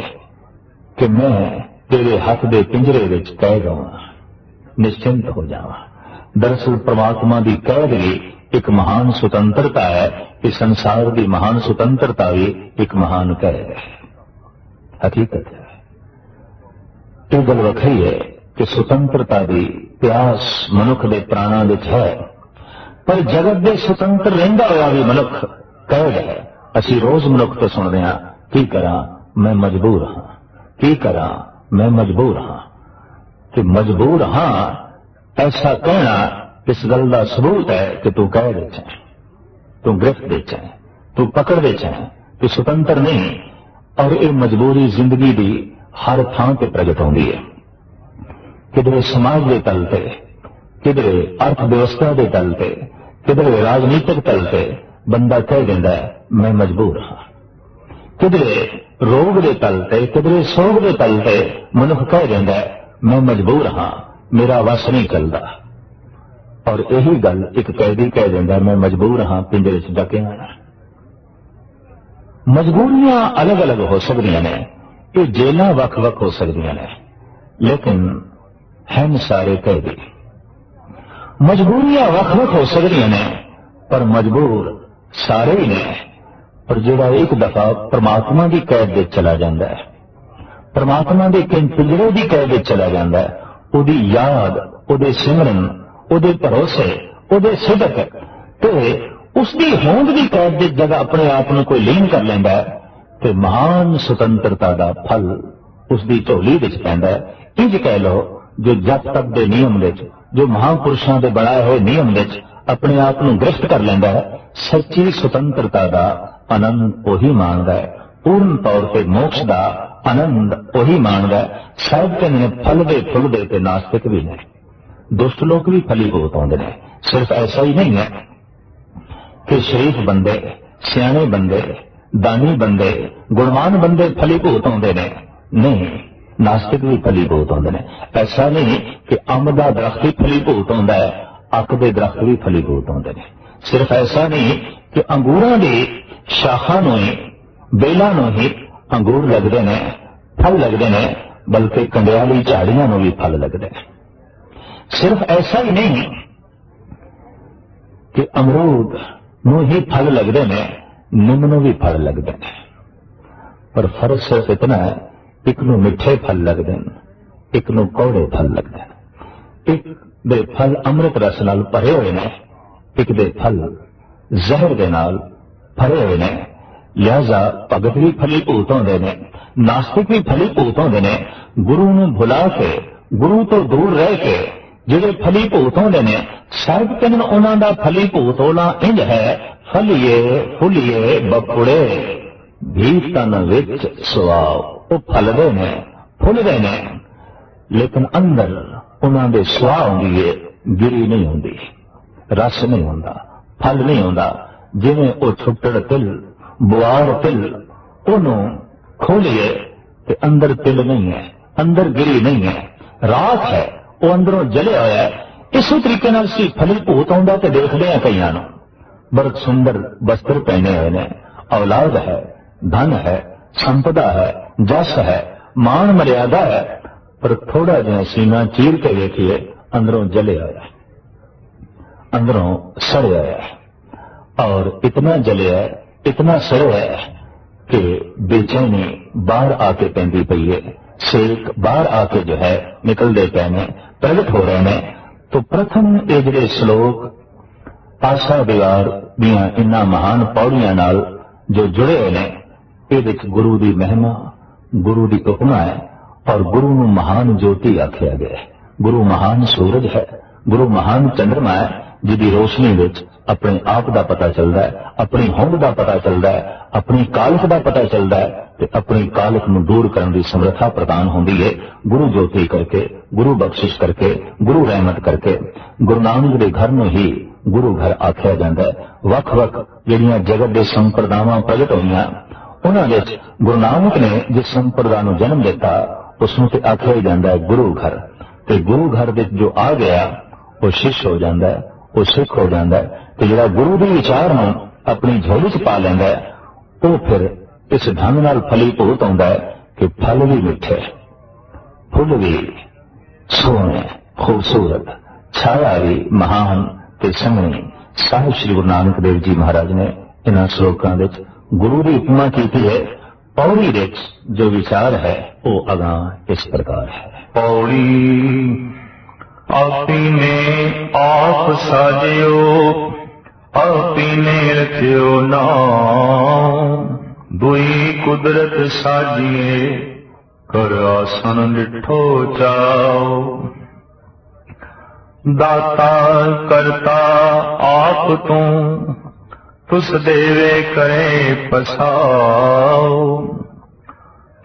Speaker 1: कि मैं तेरे हाथ दे पिंजरे विच कैद होवां, निश्चिंत हो जावां। दरअसल परमात्मा की कैद भी एक महान सुतंत्रता है, इस संसार की महान सुतंत्रता भी एक महान कैद है। हकीकत है ये गल वखरी है कि सुतंत्रता की प्यास मनुख के प्राणों विच है, पर जगत के सुतंत्र रहिंदा होया भी मनुख कैद है। असी रोज मनुख तो सुनते हैं, की करा मैं मजबूर हाँ, की करा मैं मजबूर हाँ। कि मजबूर हाँ ऐसा कहना इस गल का सबूत है कि तू कैद विच है, तू गिरफ्त विच है, तू पकड़ विच है, तू सुतंत्र नहीं। और ये मजबूरी जिंदगी की हर थां ते प्रगट होती है, किधरे समाज के तल ते, किधरे अर्थव्यवस्था के तल ते, किधरे राजनीतिक तल ते बंदा कह देंदा है मैं मजबूर हाँ। किधरे रोग के तल ते, किधरे सोग के तल ते मनुख कह देंदा है मैं मजबूर हाँ, मेरा वस नहीं चलता। और यही गल एक कैदी कह देंदा मैं मजबूर हाँ, पिंजरे च डके आना। मजबूरियां अलग अलग हो सकदियां ने, ये जेलां वख वख हो सकदियां ने, लेकिन हैं सारे कैदी। मजबूरियां वख वख हो सकदियां ने पर मजबूर सारे ही ने। पर जिहड़ा एक दफा परमात्मा की कैद विच चला जाता है, परमात्मा के पिंजरे की कैद विच चला जाता है, उहदी याद, उहदे सिमरन, उहदे भरोसे, उहदे सिदक ते उसकी होंद की कैद की जगह अपने आप को कोई लीन कर लेंदा है तो महान सुतंत्रता का फल उसकी झोली विच पैंदा है। इंज कह लो जो जप तप के नियम विच, जो महापुरुषों के बनाए हुए नियम विच अपने आप को गिरफ्त कर लेंदा है, सच्ची सुतंत्रता का आनंद वही माणदा है, पूर्ण तौर पर मोक्ष का आनंद वही माणदा है। साहिब कहते हैं फलदे फुलदे ते नास्तिक भी ने, दुष्ट लोग भी फलीभूत होंदे ने। सिर्फ ऐसा ही नहीं है कि शरीफ बंदे, सियाणे बंदे, दानी बंदे, गुणवान बंदे फलीभूत होंदे ने, नहीं, नास्तिक भी फलीभूत होंदे ने। ऐसा नहीं कि अंब का दरख्त ही फलीभूत होंदा है, अक दे दरख्त भी फलीभूत होंदे ने। सिर्फ ऐसा नहीं कि अंगूरां दी शाखा नूं ही, बेलां नूं ही अंगूर लगदे ने, फल लगदे ने, बल्कि कंडियाली झाड़ियां नूं भी फल लगदे ने। सिर्फ ऐसा ही नहीं कि अमरूद नूं ही फल लगदे ने, निम नूं भी फल लगदे ने। पर फर्क सिर्फ इतना है, एक नूं मिठे फल लगदे ने, एक नूं कौड़े फल लगदे ने। एक दे फल अमृत रस नाल भरे हुए ने, एक दे फल जहर दे नाल भरे हुए ने। लिहाजा भगत भी फलीभूत होंदे ने, नास्तिक भी फलीभूत होंदे ने। गुरु नूं भुला के, गुरु तो दूर रह के जिहड़े फलीभूत होंदे ने, साहिब कहन उन्हां दा फलीभूत होना इंज है, फलिए फुलिए बपुड़े भी तन विच सुआओ। वो फलदे ने, फुलदे ने, लेकिन अंदर उन्हां दे सुआह हुंदी है, गिरी नहीं हुंदी, रस नहीं हुंदा, फल नहीं हुंदा। जिवें वो छुट्टड़ तिल, बुआर तिल, उन्हों खोलिए तो अंदर तिल नहीं है, अंदर गिरी नहीं है, राख है, वो अंदरों जलिया होया है। इस तरीके नाल सी फलीभूत होंदा ते देखदे हैं कईयां नूं बड़े सुंदर वस्त्र पहने हुए ने, औलाद है, धन है, संपदा है, जस है, मान मर्यादा है, पर थोड़ा जिहा सीना चीर के देखिए अंदरों जलिया होया, अंदरों सड़िया है। और इतना जलिया है, इतना सड़िया है कि बेचैनी बाहर आके पैंदी पई है, सेक बाहर आके जो है निकलते पे ने, प्रगट हो रहे हैं। तो प्रथम ये जिहड़े श्लोक आशा दीवार दियां इन्हां महान पौड़ियां नाल जो जुड़े हुए ने, इहदे विच गुरु की महिमा, गुरु की उपमा है और गुरु नूं महान ज्योति आख्या गया है। गुरु महान सूरज है, गुरु महान चंद्रमा है, जिहदी रोशनी विच अपने आप का पता चलता है, अपनी होंद का पता चलता है, अपनी कालख का पता चलता है, ते अपनी कालख नूं दूर करने की समर्था प्रदान होंदी है गुरु ज्योति करके, गुरु बख्शिश करके, गुरु रहमत करके। गुरु नानक दे घर नूं ही गुरु घर आख्या जाता है। वख वख जिहड़ियां जगत दे संप्रदावां प्रगट होईयां, उन्हां विच गुरु नानक ने जिस संप्रदा नूं जन्म दिता उसनूं ते आख्या ही जाता है गुरु घर। ते गुरु घर विच जो आ गया वो शिष्य हो जाता है, वो सिख हो जाता है। तो जिहड़ा गुरु के विचार नूं अपनी झोली च पा लैंदा है, वो फिर इस ढंग नाल फलीभूत होंदा है कि फल भी मिठे, फुल भी सोहणे खूबसूरत, छाया भी महान ते संघनी। साहिब श्री गुरु नानक देव जी महाराज ने इन्हां श्लोकां विच गुरु की उपमा की है। पौड़ी विच जो विचार है वो अगां इस प्रकार है।
Speaker 2: पौड़ी आपी ने आप साजियो, आपी ने रखियो नाम, दुई कुदरत साजिए कर आसन डिठो चाओ। दाता करता आप तुस देवे करे पसाओ।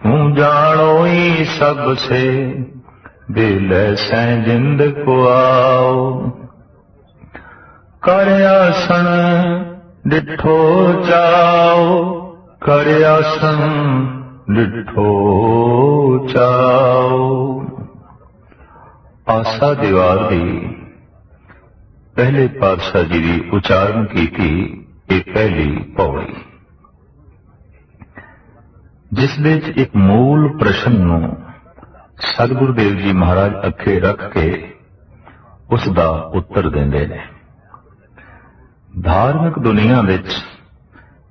Speaker 2: तू जानो ही सबसे दिल से जिंद को आओ। कर आसन डिठो चाओ, कर आसन डिठो चाओ। आसा दीवार दी पहले पातशाह जी की उचारण की थी ये पहली पौड़ी, जिस विच एक मूल प्रश्न नूं सतगुरु देव जी महाराज अखे रख के उसका उत्तर देंदे ने। धार्मिक दुनिया विच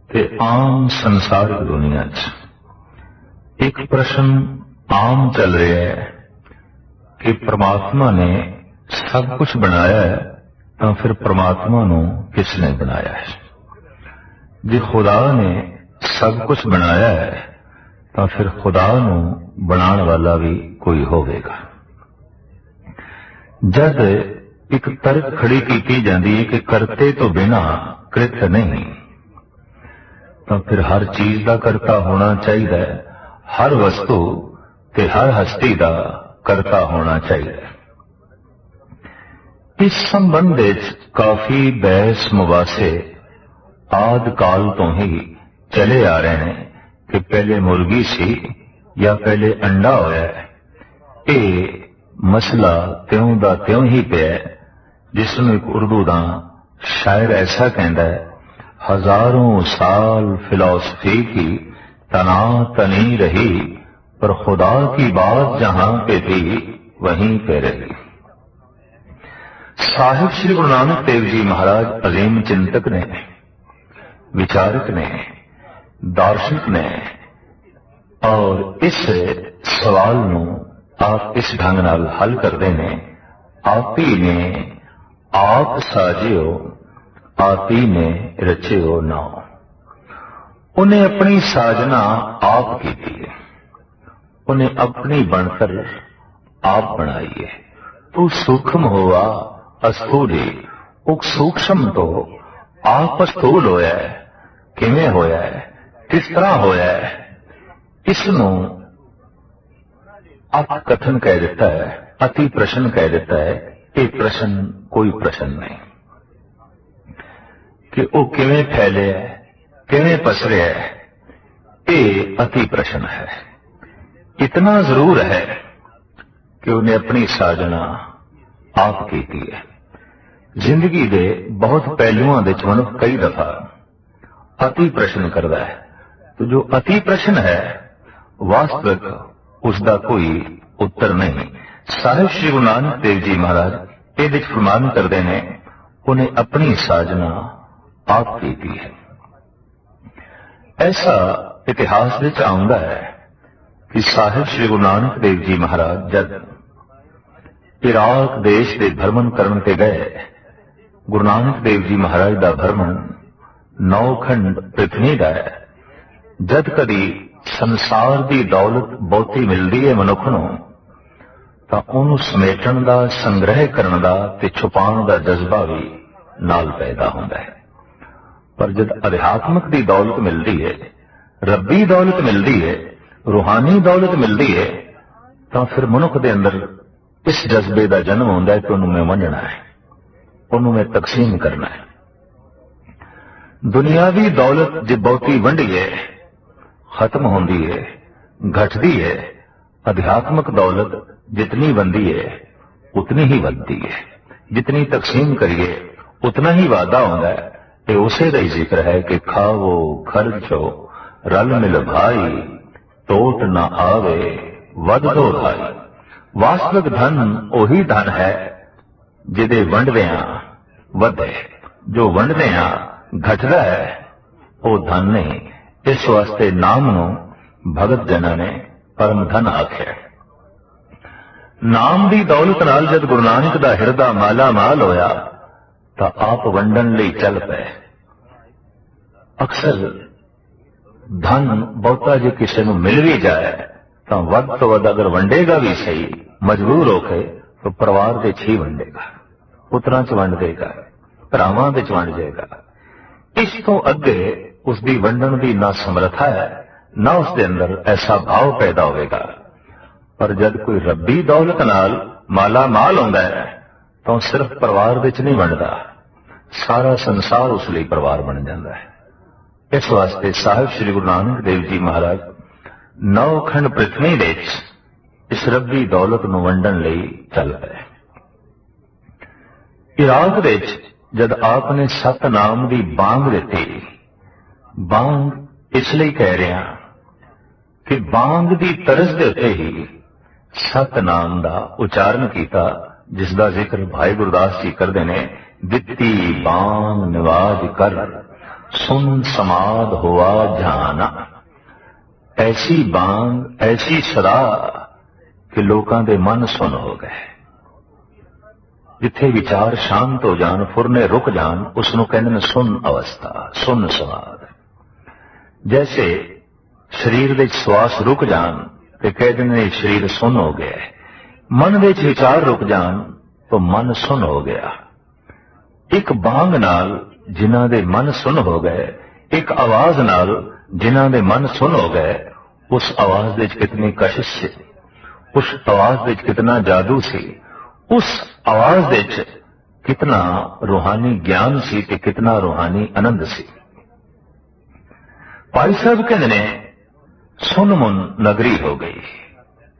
Speaker 2: ते आम संसारिक दुनिया च एक प्रश्न आम चल रहा है कि परमात्मा ने सब कुछ बनाया है तो फिर परमात्मा नूं किसने बनाया है। जे खुदा ने सब कुछ बनाया है तो फिर खुदा नूं बनाने वाला भी कोई होवेगा। जब एक तर्क खड़ी की जाती है कि करते तो बिना कृत नहीं, तो फिर हर चीज का करता होना चाहिए, हर वस्तु ते हर हस्ती का करता होना चाहिए। इस संबंध काफी बहस मुबासे आदि काल तो ही चले आ रहे हैं कि पहले मुर्गी सी या पहले अंडा होया है। ये मसला त्यों दा त्यों ही पे है, जिसमें एक उर्दू दा शायर ऐसा कहता है, हजारों साल फिलॉसफी की तना तनी रही, पर खुदा की बात जहां पे थी वहीं पे रही। साहिब श्री गुरु नानक देव जी महाराज अजीम चिंतक ने, विचारक ने, दार्शनिक ने, और इस सवाल नूं आप इस ढंग नाल हल करते ने, आप ही ने आप साजियो, आप ही ने रचियो नाम। उन्हें अपनी साजना आप की थी, उन्हें अपनी बनकर आप बनाई है। तू सूक्ष्म हुआ अस्थूली, उक सूक्ष्म तो आप स्थूल होया है। किवें होया है, किस तरह होया है, इसनूं आप कथन कह देता है, अति प्रश्न कह देता है। ये प्रश्न कोई प्रश्न नहीं कि वो किवें फैले है, किवें पसरे है, ये अति प्रश्न है। इतना जरूर है कि उन्हें अपनी साजना आप की है। जिंदगी के बहुत पहलुओं दे मनुख कई दफा अति प्रश्न करता है, तो जो अति प्रश्न है वास्तविक उसका कोई उत्तर नहीं। साहिब श्री गुरु नानक देव जी महाराज ये फरमान करते हैं, उन्हें अपनी साजना आप की है। ऐसा इतिहास विच आउंदा है कि साहिब श्री गुरु नानक देव जी महाराज जब इराक देश के भ्रमण करने के गए, गुरु नानक देव जी महाराज का भ्रमण 9 खंड पृथ्वी का है। जद कदी संसार की दौलत बहुती मिलती है मनुख नूं, ਤਾਂ ਉਹਨੂੰ ਸਮੇਟਣ ਦਾ, ਸੰਗ੍ਰਹਿ ਕਰਨ ਦਾ ਤੇ ਛੁਪਾਉਣ ਦਾ ਜਜ਼ਬਾ ਵੀ ਨਾਲ ਪੈਦਾ ਹੁੰਦਾ ਹੈ। ਪਰ ਜਦ ਅਧਿਆਤਮਕ ਦੀ ਦੌਲਤ ਮਿਲਦੀ ਹੈ, ਰੱਬੀ ਦੌਲਤ ਮਿਲਦੀ ਹੈ, ਰੂਹਾਨੀ ਦੌਲਤ ਮਿਲਦੀ ਹੈ, ਤਾਂ ਫਿਰ ਮਨੁੱਖ ਦੇ ਅੰਦਰ ਇਸ ਜਜ਼ਬੇ ਦਾ ਜਨਮ ਹੁੰਦਾ ਹੈ ਕਿ ਉਹਨੂੰ ਮੈਂ ਵੰਡਣਾ ਹੈ, ਉਹਨੂੰ ਮੈਂ ਤਕਸੀਮ ਕਰਨਾ ਹੈ। ਦੁਨਿਆਵੀ ਦੌਲਤ ਜੇ ਬਹੁਤੀ ਵੰਡੀ ਹੈ ਖਤਮ ਹੁੰਦੀ ਹੈ, ਘਟਦੀ ਹੈ। ਅਧਿਆਤਮਕ ਦੌਲਤ जितनी बनती है उतनी ही बनती है, जितनी तकसीम करिए उतना ही वादा होता है। ये उसे का ही जिक्र है कि खावो खर्चो रल मिल भाई, टोट न आवे वध दो भाई। वास्तविक धन ओही धन है जिदे वंडदियां वधे, जो वंडदियां घटदा है वो धन नहीं। इस वास्ते नाम नूं भगत जना ने परम धन आख्या। नाम की दौलत नाल जद गुरु नानक दा हिरदा माला माल होया तो आप वंडन लई चल पे। अक्सर धन बहुता जे किसी नूं मिल भी जाए तो वध तो वध अगर वंडेगा भी सही, मजबूर होके तो परिवार दे ही वंडेगा, पुत्रां च वंड देगा, भरावां दे च वंड जाएगा। इस तो अगे उसकी वंडन की ना समर्था है, ना उसके अंदर ऐसा भाव पैदा होगा। पर जब कोई रब्बी दौलत नाल माला माल होंदा है तो सिर्फ परिवार विच नहीं वंडदा, सारा संसार उस लिए परिवार बन जाता है। इस वास्ते साहिब श्री गुरु नानक देव जी महाराज 9 खंड पृथ्वी विच इस रब्बी दौलत नूं वंडण लई चल पए। इराक विच जद आपने सतनाम की बांग दिती, बांग इसलिए कह रहा कि बांग की तरज के उत्ते ही सतनाम का उचारण किया, जिसका जिक्र भाई गुरदास जी करते हैं। दिती बांग निवाज कर सुन समाद हुआ जाना। ऐसी बांग, ऐसी सदा कि लोगों के मन सुन हो गए। जिथे विचार शांत हो जान, फुरने रुक जान, उसनों कहते सुन अवस्था, सुन समाद। जैसे शरीर के श्वास रुक जान तो कह देने शरीर सुन हो गया है। मन विच विचार रुक जान तो मन सुन हो गया। एक बांग नाल जिन्हां दे मन सुन हो गए, एक आवाज नाल जिन्हां दे मन सुन हो गए, उस आवाज विच कितनी कशिश सी, उस आवाज विच कितना जादू सी, उस आवाज विच कितना रूहानी ज्ञान सी ते कितना रूहानी आनंद सी। भाई साहब कहते ने सुन मुन नगरी हो गई,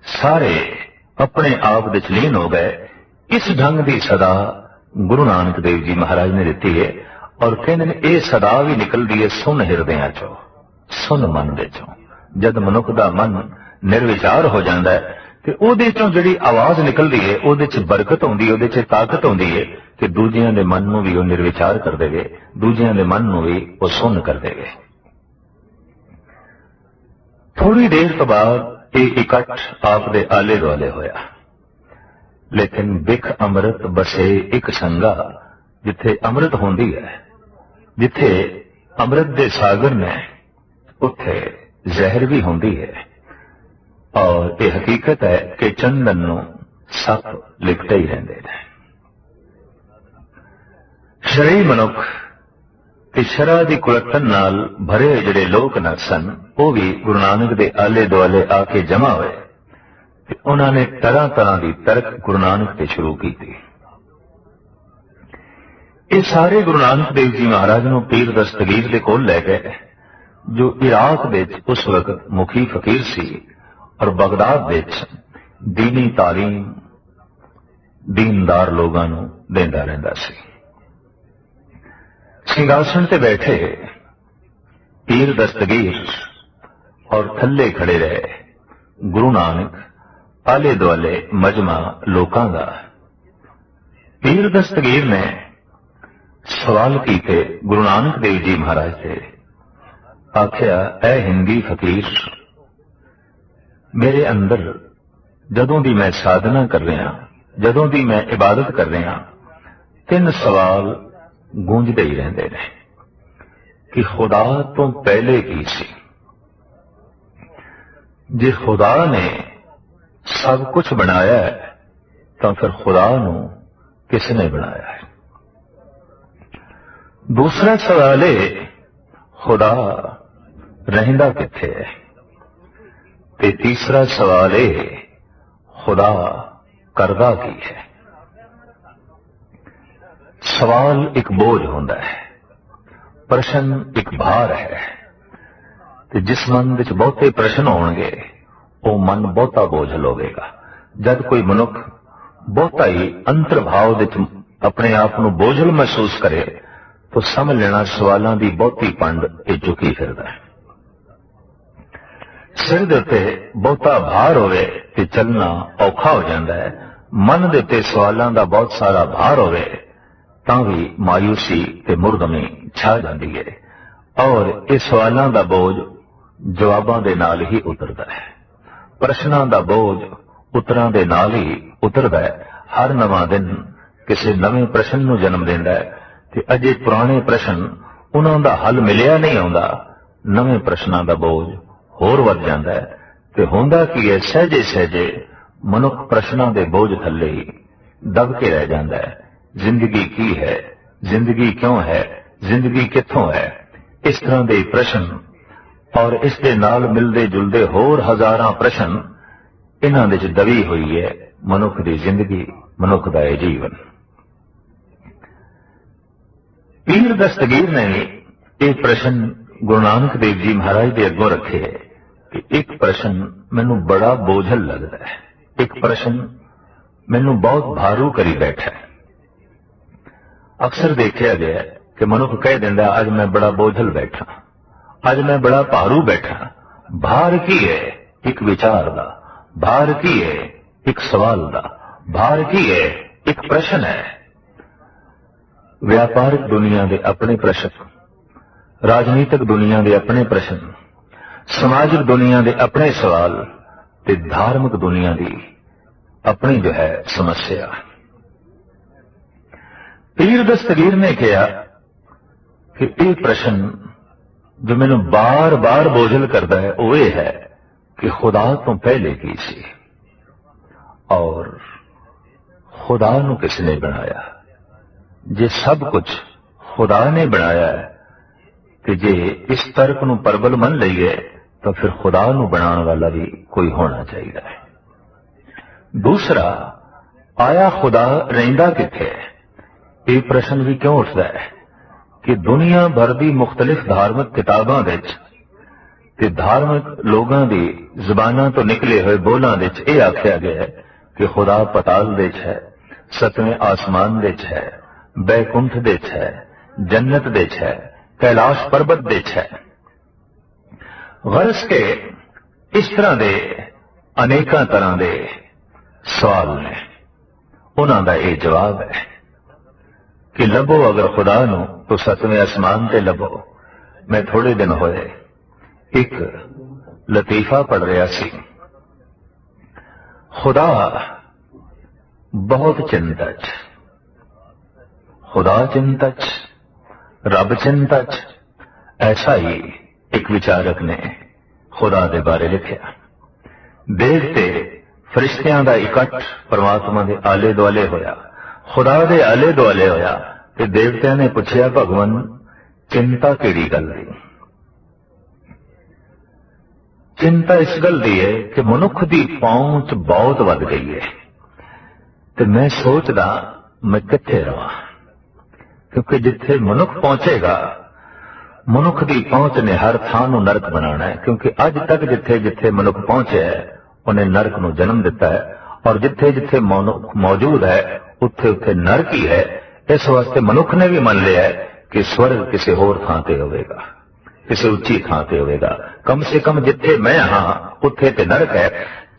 Speaker 2: सारे अपने आप विच लीन हो गए। इस ढंग की सदा गुरु नानक देव जी महाराज ने दी है। और कहते हैं यह सदा भी निकलती है सुन हिरदियां चो, सुन मन विचों। जद मनुख का मन निर्विचार हो जाता है तो उहदे चों जिहड़ी आवाज निकलती है उहदे च बरकत होंदी है, उहदे च ताकत होंदी है कि दूजियां दे मन नूं भी वो निर्विचार कर देवे, दूजियां दे मन नूं भी वो सुन कर देवे। थोड़ी देर तो बाद ये इकट्ठ आप दे आले दुआले होया, लेकिन बिख अमृत बसे एक संगा। जिथे अमृत होंदी है, जिथे अमृत दे सागर ने, उत्थे जहर भी होंदी है। और ये हकीकत है कि चंदन नूं सप लिपटे ही रहंदे ने। शरई मनुख ते शरा दी कुलतन नाल भरे जिहड़े लोक न सन, वो भी गुरु नानक दे आले दुआले आके जमा होए ते उन्होंने तरह तरह की तर्क गुरु नानक ते शुरू की। ये सारे गुरु नानक देव जी महाराज नूं पीर दस्तगीर दे कोल लै गए, जो इराक विच उस वक्त मुखी फकीर सी और बगदाद विच दीनी तालीम दीनदार लोगों नूं देंदा रहिंदा सी। सिंघासन ते बैठे पीर दस्तगीर और थल्ले खड़े रहे गुरु नानक, आले दुआले मजमा लोकां दा। पीर दस्तगीर ने सवाल किए गुरु नानक देव जी महाराज से, आख्या ऐ हिंदी फकीर, मेरे अंदर जदों दी मैं साधना कर रहा, जदों दी मैं इबादत कर रहा, 3 सवाल गूंजते ही रहते हैं कि खुदा तो पहले की सी। जे खुदा ने सब कुछ बनाया है ਤਾਂ ਫਿਰ ਖੁਦਾ ਨੂੰ ਕਿਸ ਨੇ ਬਣਾਇਆ ਹੈ। ਦੂਸਰਾ ਸਵਾਲ ਹੈ ਖੁਦਾ ਰਹਿੰਦਾ ਕਿੱਥੇ ਹੈ, ਤੇ ਤੀਸਰਾ ਸਵਾਲ ਹੈ ਖੁਦਾ ਕਰਦਾ ਕੀ ਹੈ। ਸਵਾਲ ਇੱਕ ਬੋਝ ਹੁੰਦਾ ਹੈ, ਪ੍ਰਸ਼ਨ ਇੱਕ ਭਾਰ ਹੈ, ਤੇ ਜਿਸ ਮਨ ਵਿੱਚ ਬਹੁਤੇ ਪ੍ਰਸ਼ਨ ਹੋਣਗੇ ਉਹ ਮਨ ਬਹੁਤਾ ਬੋਝ ਲਵੇਗਾ। ਜਦ ਕੋਈ ਮਨੁੱਖ ਬਹੁਤਾ ਹੀ ਅੰਤਰਭਾਵ ਵਿੱਚ ਆਪਣੇ ਆਪ ਨੂੰ ਬੋਝਲ ਮਹਿਸੂਸ ਕਰੇ ਤਾਂ ਸਮਝ ਲੈਣਾ ਸਵਾਲਾਂ ਦੀ ਬਹੁਤੀ ਪੰਡ ਇਹ ਚੁੱਕੀ ਫਿਰਦਾ ਹੈ। ਸਿਰ ਦੇ ਉੱਤੇ ਬਹੁਤਾ ਭਾਰ ਹੋਵੇ ਤੇ ਚੱਲਣਾ ਔਖਾ ਹੋ ਜਾਂਦਾ ਹੈ। ਮਨ ਦੇ ਉੱਤੇ ਸਵਾਲਾਂ ਦਾ ਬਹੁਤ ਸਾਰਾ ਭਾਰ ਹੋਵੇ ਤਾਂ ਵੀ ਮਾਯੂਸੀ ਤੇ ਮੁਰਦਮੀ ਛਾ ਜਾਂਦੀ ਹੈ, ਔਰ ਇਹ ਸਵਾਲਾਂ ਦਾ ਬੋਝ ਜਵਾਬਾਂ ਦੇ ਨਾਲ ਹੀ ਉਤਰਦਾ ਹੈ। ਪ੍ਰਸ਼ਨਾਂ ਦਾ ਬੋਝ ਉੱਤਰਾਂ ਦੇ ਨਾਲ ਹੀ ਉਤਰਦਾ ਹੈ। ਹਰ ਨਵਾਂ ਦਿਨ ਕਿਸੇ ਨਵੇਂ ਪ੍ਰਸ਼ਨ ਨੂੰ ਜਨਮ ਦਿੰਦਾ ਹੈ ਤੇ ਅਜੇ ਪੁਰਾਣੇ ਪ੍ਰਸ਼ਨ ਉਹਨਾਂ ਦਾ ਹੱਲ ਮਿਲਿਆ ਨਹੀਂ ਆਉਂਦਾ। ਨਵੇਂ ਪ੍ਰਸ਼ਨਾਂ ਦਾ ਬੋਝ ਹੋਰ ਵੱਧ ਜਾਂਦਾ ਹੈ ਤੇ ਹੁੰਦਾ ਕੀ ਹੈ, ਸਹਿਜੇ ਸਹਿਜੇ ਮਨੁੱਖ ਪ੍ਰਸ਼ਨਾਂ ਦੇ ਬੋਝ ਥੱਲੇ ਹੀ ਦਬ ਕੇ ਰਹਿ ਜਾਂਦਾ ਹੈ। ਜ਼ਿੰਦਗੀ ਕੀ ਹੈ, ਜ਼ਿੰਦਗੀ ਕਿਉਂ ਹੈ, ਜ਼ਿੰਦਗੀ ਕਿੱਥੋਂ ਹੈ, ਇਸ ਤਰ੍ਹਾਂ ਦੇ ਪ੍ਰਸ਼ਨ ਔਰ ਇਸ ਦੇ ਨਾਲ ਮਿਲਦੇ ਜੁਲਦੇ ਹੋਰ ਹਜ਼ਾਰਾਂ ਪ੍ਰਸ਼ਨ, ਇਹਨਾਂ ਵਿੱਚ ਦਬੀ ਹੋਈ ਹੈ ਮਨੁੱਖ ਦੀ ਜ਼ਿੰਦਗੀ, ਮਨੁੱਖ ਦਾ ਇਹ ਜੀਵਨ। ਪੀਰ ਦਸਤਗੀਰ ਨੇ ਇਹ ਪ੍ਰਸ਼ਨ ਗੁਰੂ ਨਾਨਕ ਦੇਵ ਜੀ ਮਹਾਰਾਜ ਦੇ ਅੱਗੋਂ ਰੱਖੇ ਕਿ ਇੱਕ ਪ੍ਰਸ਼ਨ ਮੈਨੂੰ ਬੜਾ ਬੋਝਲ ਲੱਗਦਾ ਹੈ, ਇੱਕ ਪ੍ਰਸ਼ਨ ਮੈਨੂੰ ਬਹੁਤ ਭਾਰੂ ਕਰੀ ਬੈਠਾ ਹੈ। ਅਕਸਰ ਦੇਖਿਆ ਗਿਆ ਕਿ ਮਨੁੱਖ ਕਹਿ ਦਿੰਦਾ ਅੱਜ ਮੈਂ ਬੜਾ ਬੋਝਲ ਬੈਠਾ, ਅੱਜ ਮੈਂ ਬੜਾ ਭਾਰੂ ਬੈਠਾ। ਭਾਰ ਕੀ ਹੈ? ਇੱਕ ਵਿਚਾਰ ਦਾ। ਭਾਰ ਕੀ ਹੈ? ਇੱਕ ਸਵਾਲ ਦਾ। ਭਾਰ ਕੀ ਹੈ? ਇੱਕ ਪ੍ਰਸ਼ਨ ਹੈ। व्यापारिक दुनिया के अपने प्रश्न, राजनीतिक दुनिया के अपने प्रश्न, समाजिक दुनिया के अपने सवाल, ते धार्मिक दुनिया की अपनी जो है समस्या। पीर दस्तगीर ने कहा कि यह प्रश्न जो मैनू बार बार बोझल करता है वो ये है कि खुदा तो पहले की सी और खुदा नू किसने बनाया। जे सब कुछ खुदा ने बनाया है कि जे इस तर्क नू प्रबल मन लईए तो फिर खुदा नू बनाने वाला भी कोई होना चाहिए। दूसरा, आया खुदा रहिंदा किथे? ये प्रश्न भी क्यों उठता है कि दुनिया भर की मुख्तलिफ धार्मिक किताबां विच ते धार्मिक लोगों की जुबानां तो निकले हुए बोलां विच ये आख्या गया है कि खुदा पताल विच है, सतवें आसमान विच है, बैकुंठ विच है, जन्नत विच है, कैलाश पर्वत विच है। गरज के इस तरह के अनेक तरह के सवाल ने, उन्हां दा ये जवाब है कि लभो अगर खुदा नू तो सतवें आसमान ते लभो। मैं थोड़े दिन होए एक लतीफा पढ़ रहा सी। खुदा बहुत चिंता च, खुदा चिंता च, रब चिंता च, ऐसा ही एक विचारक ने खुदा के बारे लिखा। देखते फरिश्तियां दा इकट्ठ परमात्मा के आले दुआले होया, खुदा के आले दुआले होया ते देवतियां ने पूछया भगवान चिंता केड़ी गल दी? चिंता इस गल दी है कि मनुख की पहुंच बहुत वध गई है ते मैं सोचदा मैं कित्थे रहां, क्योंकि जिथे मनुख पहुंचेगा मनुख की पहुंच ने हर थां नूं नरक बनाना है। क्योंकि अज तक जिथे जिथे मनुख पहुंचे है उन्हें नरक नूं जन्म दिता है और जिथे जिथे मनुख मौजूद है उत्थे उत्थे नरक ही है। इस वास्ते मनुख ने भी मान लिया है कि स्वर्ग किसी होर थां ते होवेगा, किसी उच्ची थां ते होवेगा। कम से कम जिथे मैं हाँ उत्थे ते नरक है,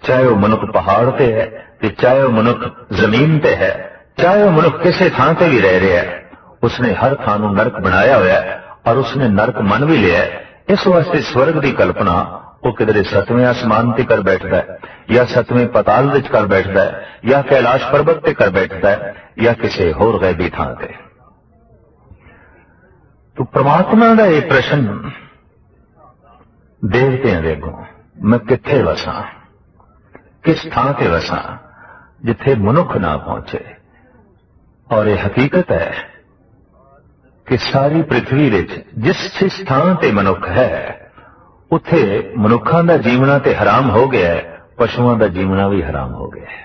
Speaker 2: चाहे वह मनुख पहाड़ ते है ते चाहे वह मनुख जमीन ते है, चाहे वह मनुख किसी थां ते भी रह रहा है, उसने हर थां नूं नरक बनाया हुआ है और उसने नरक मन भी लिया है। इस वास्ते स्वर्ग की कल्पना वो किधरे सतवें आसमान ते कर बैठता है या सतवें पताल विच कर बैठता है या कैलाश पर्वत ते कर बैठता है या किसी होर गैबी थां ते। तो परमात्मा का यह प्रश्न देवतियां दे अगों मैं कित्थे वसां, किस थां ते वसां, जिथे मनुख ना पहुंचे। और यह हकीकत है कि सारी पृथ्वी विच जिस जिस थां ते मनुख है उत्थे मनुखां दा जीवना ते हराम हो गया है, पशुओं का जीवना भी हराम हो गया है।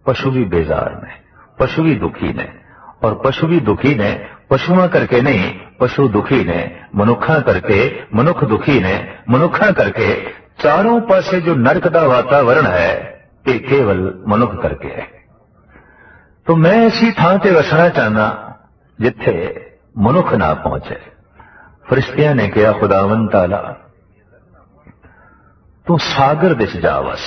Speaker 2: पशु भी बेजार ने, पशु भी दुखी ने, और पशु भी दुखी ने पशुओं करके नहीं, पशु दुखी ने मनुखा करके, मनुख दुखी ने मनुखा करके। चारों पासे जो नरक का वातावरण है ये केवल मनुख करके है। तो मैं ऐसी थां ते वसना चाहना जिथे मनुख ना पहुंचे। फरिश्तियां ने कहा, खुदावन ताला तू सागर दिस जा वस।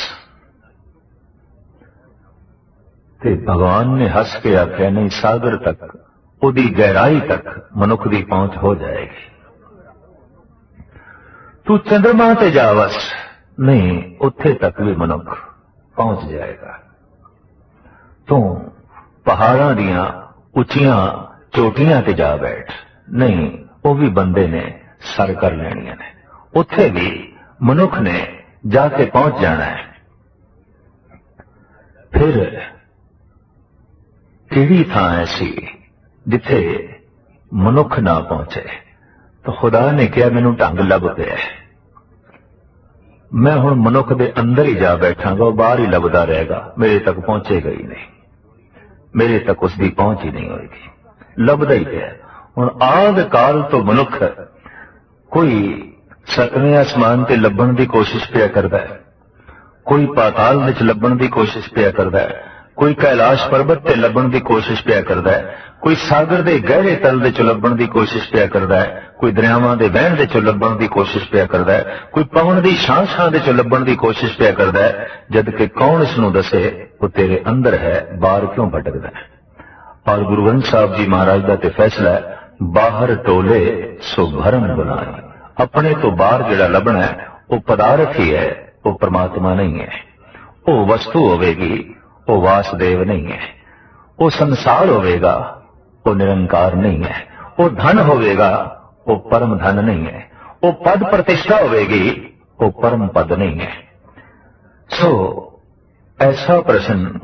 Speaker 2: ते भगवान ने हस के आख्या, नहीं, सागर तक, उदी गहराई तक मनुख की पहुंच हो जाएगी। तू चंद्रमा ते जा वस, नहीं, उत्थे तक भी मनुख पहुंच जाएगा। तू पहाड़ां दियां उचियां चोटियां ते जा बैठ, नहीं, वो भी बंदे ने सर कर लेनियां ने, उत्थे भी मनुख ने जाके पहुंच जाना है। फिर केड़ी थां ऐसी जिथे मनुख ना पहुंचे? तो खुदा ने कहा, मैनू ढंग लभ पिया, मैं हुण मनुख दे अंदर ही जा बैठांगा, बाहर ही लभदा रहेगा, मेरे तक पहुंचेगा ही नहीं, मेरे तक उसकी पहुंच ही नहीं होगी। लभदा ही पिया। हुण आद काल तो मनुख कोई सतवें आसमान ते लभण की कोशिश पिया करदा है, कोई पाताल विच लभण की कोशिश पिया करदा है, कोई कैलाश पर्वत ते लभण की कोशिश पिया करदा है, कोई सागर दे गहरे तल दे चों लभण की कोशिश पिया करदा है, कोई दरियावां दे बहण दे चों लभण की कोशिश पिया करदा है, कोई पवन दी छां छां दे चों लभण की कोशिश पिया करदा है। जबकि कौन इसनूं दसे वो तेरे अंदर है, बाहर क्यों भटकदा है? और गुरु ग्रंथ साहब जी महाराज दा ते फैसला है, बाहर टोले सो भरम बनाए। अपने तो बाहर जिहड़ा लभना है वो पदार्थ ही है, वो परमात्मा नहीं है। वो वस्तु होवेगी, वो वासुदेव नहीं है। वो संसार होवेगा, वो निरंकार नहीं है। वो धन होवेगा, वो परम धन नहीं है। वो पद प्रतिष्ठा होवेगी, वो परम पद नहीं है। सो ऐसा प्रश्न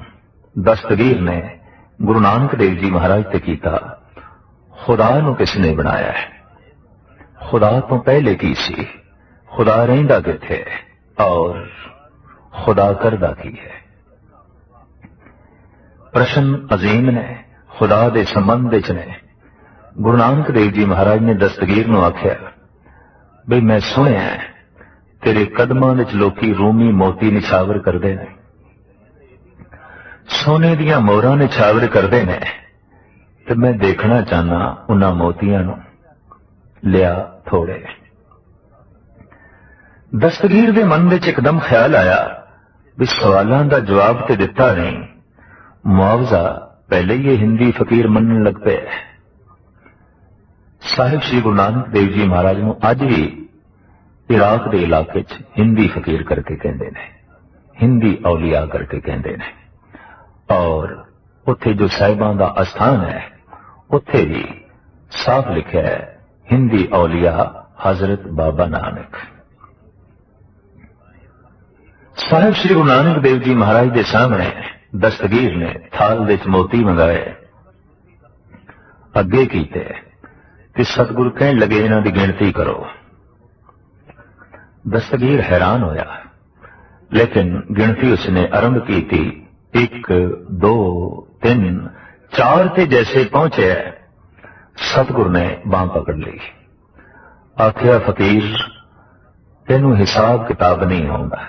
Speaker 2: दस्तगीर ने गुरु नानक देव जी महाराज ते कीता, खुदा नूं किसने बनाया है? खुदा तो पहले की सी? खुदा रहिंदा किथे है और खुदा करदा की है? प्रश्न अजीम ने, खुदा दे संबंध विच ने। गुरु नानक देव जी महाराज ने दस्तगीर नूं आख्या, बई मैं सुनिया तेरे कदमां विच लोकी रूमी मोती निछावर करदे ने, सोने दियां मोहरां निछावर करदे ने, ते मैं देखना चाहना उन्हां मोतियां नूं, लिया थोड़े। दस्तगीर दे मन विच एकदम ख्याल आया भी सवालां दा जवाब ते दिता नहीं, मुआवजा पहले ही ये हिंदी फकीर मनन लग पे। साहिब श्री गुरु नानक देव जी महाराज नूं अज भी इराक दे इलाके च हिंदी फकीर करके कहंदे ने, हिंदी औलिया करके कहंदे ने। और उत्थे जो साहिबां दा अस्थान है उत्थे भी साफ लिखा है, हिंदी औलिया हजरत बाबा नानक। साहिब श्री गुरु नानक देव जी महाराज के सामने दस्तगीर ने थाल विच मोती मंगाए, अगे कीते ते सतगुरु कहन लगे इन्हां दी गिणती करो। दस्तगीर हैरान होया, लेकिन गिणती उसने आरंभ की थी, 1 2 3 4 ते जैसे पहुंचे सतगुरु ने बांह पकड़ ली, आख्या फकीर तेनू हिसाब किताब नहीं आउंदा,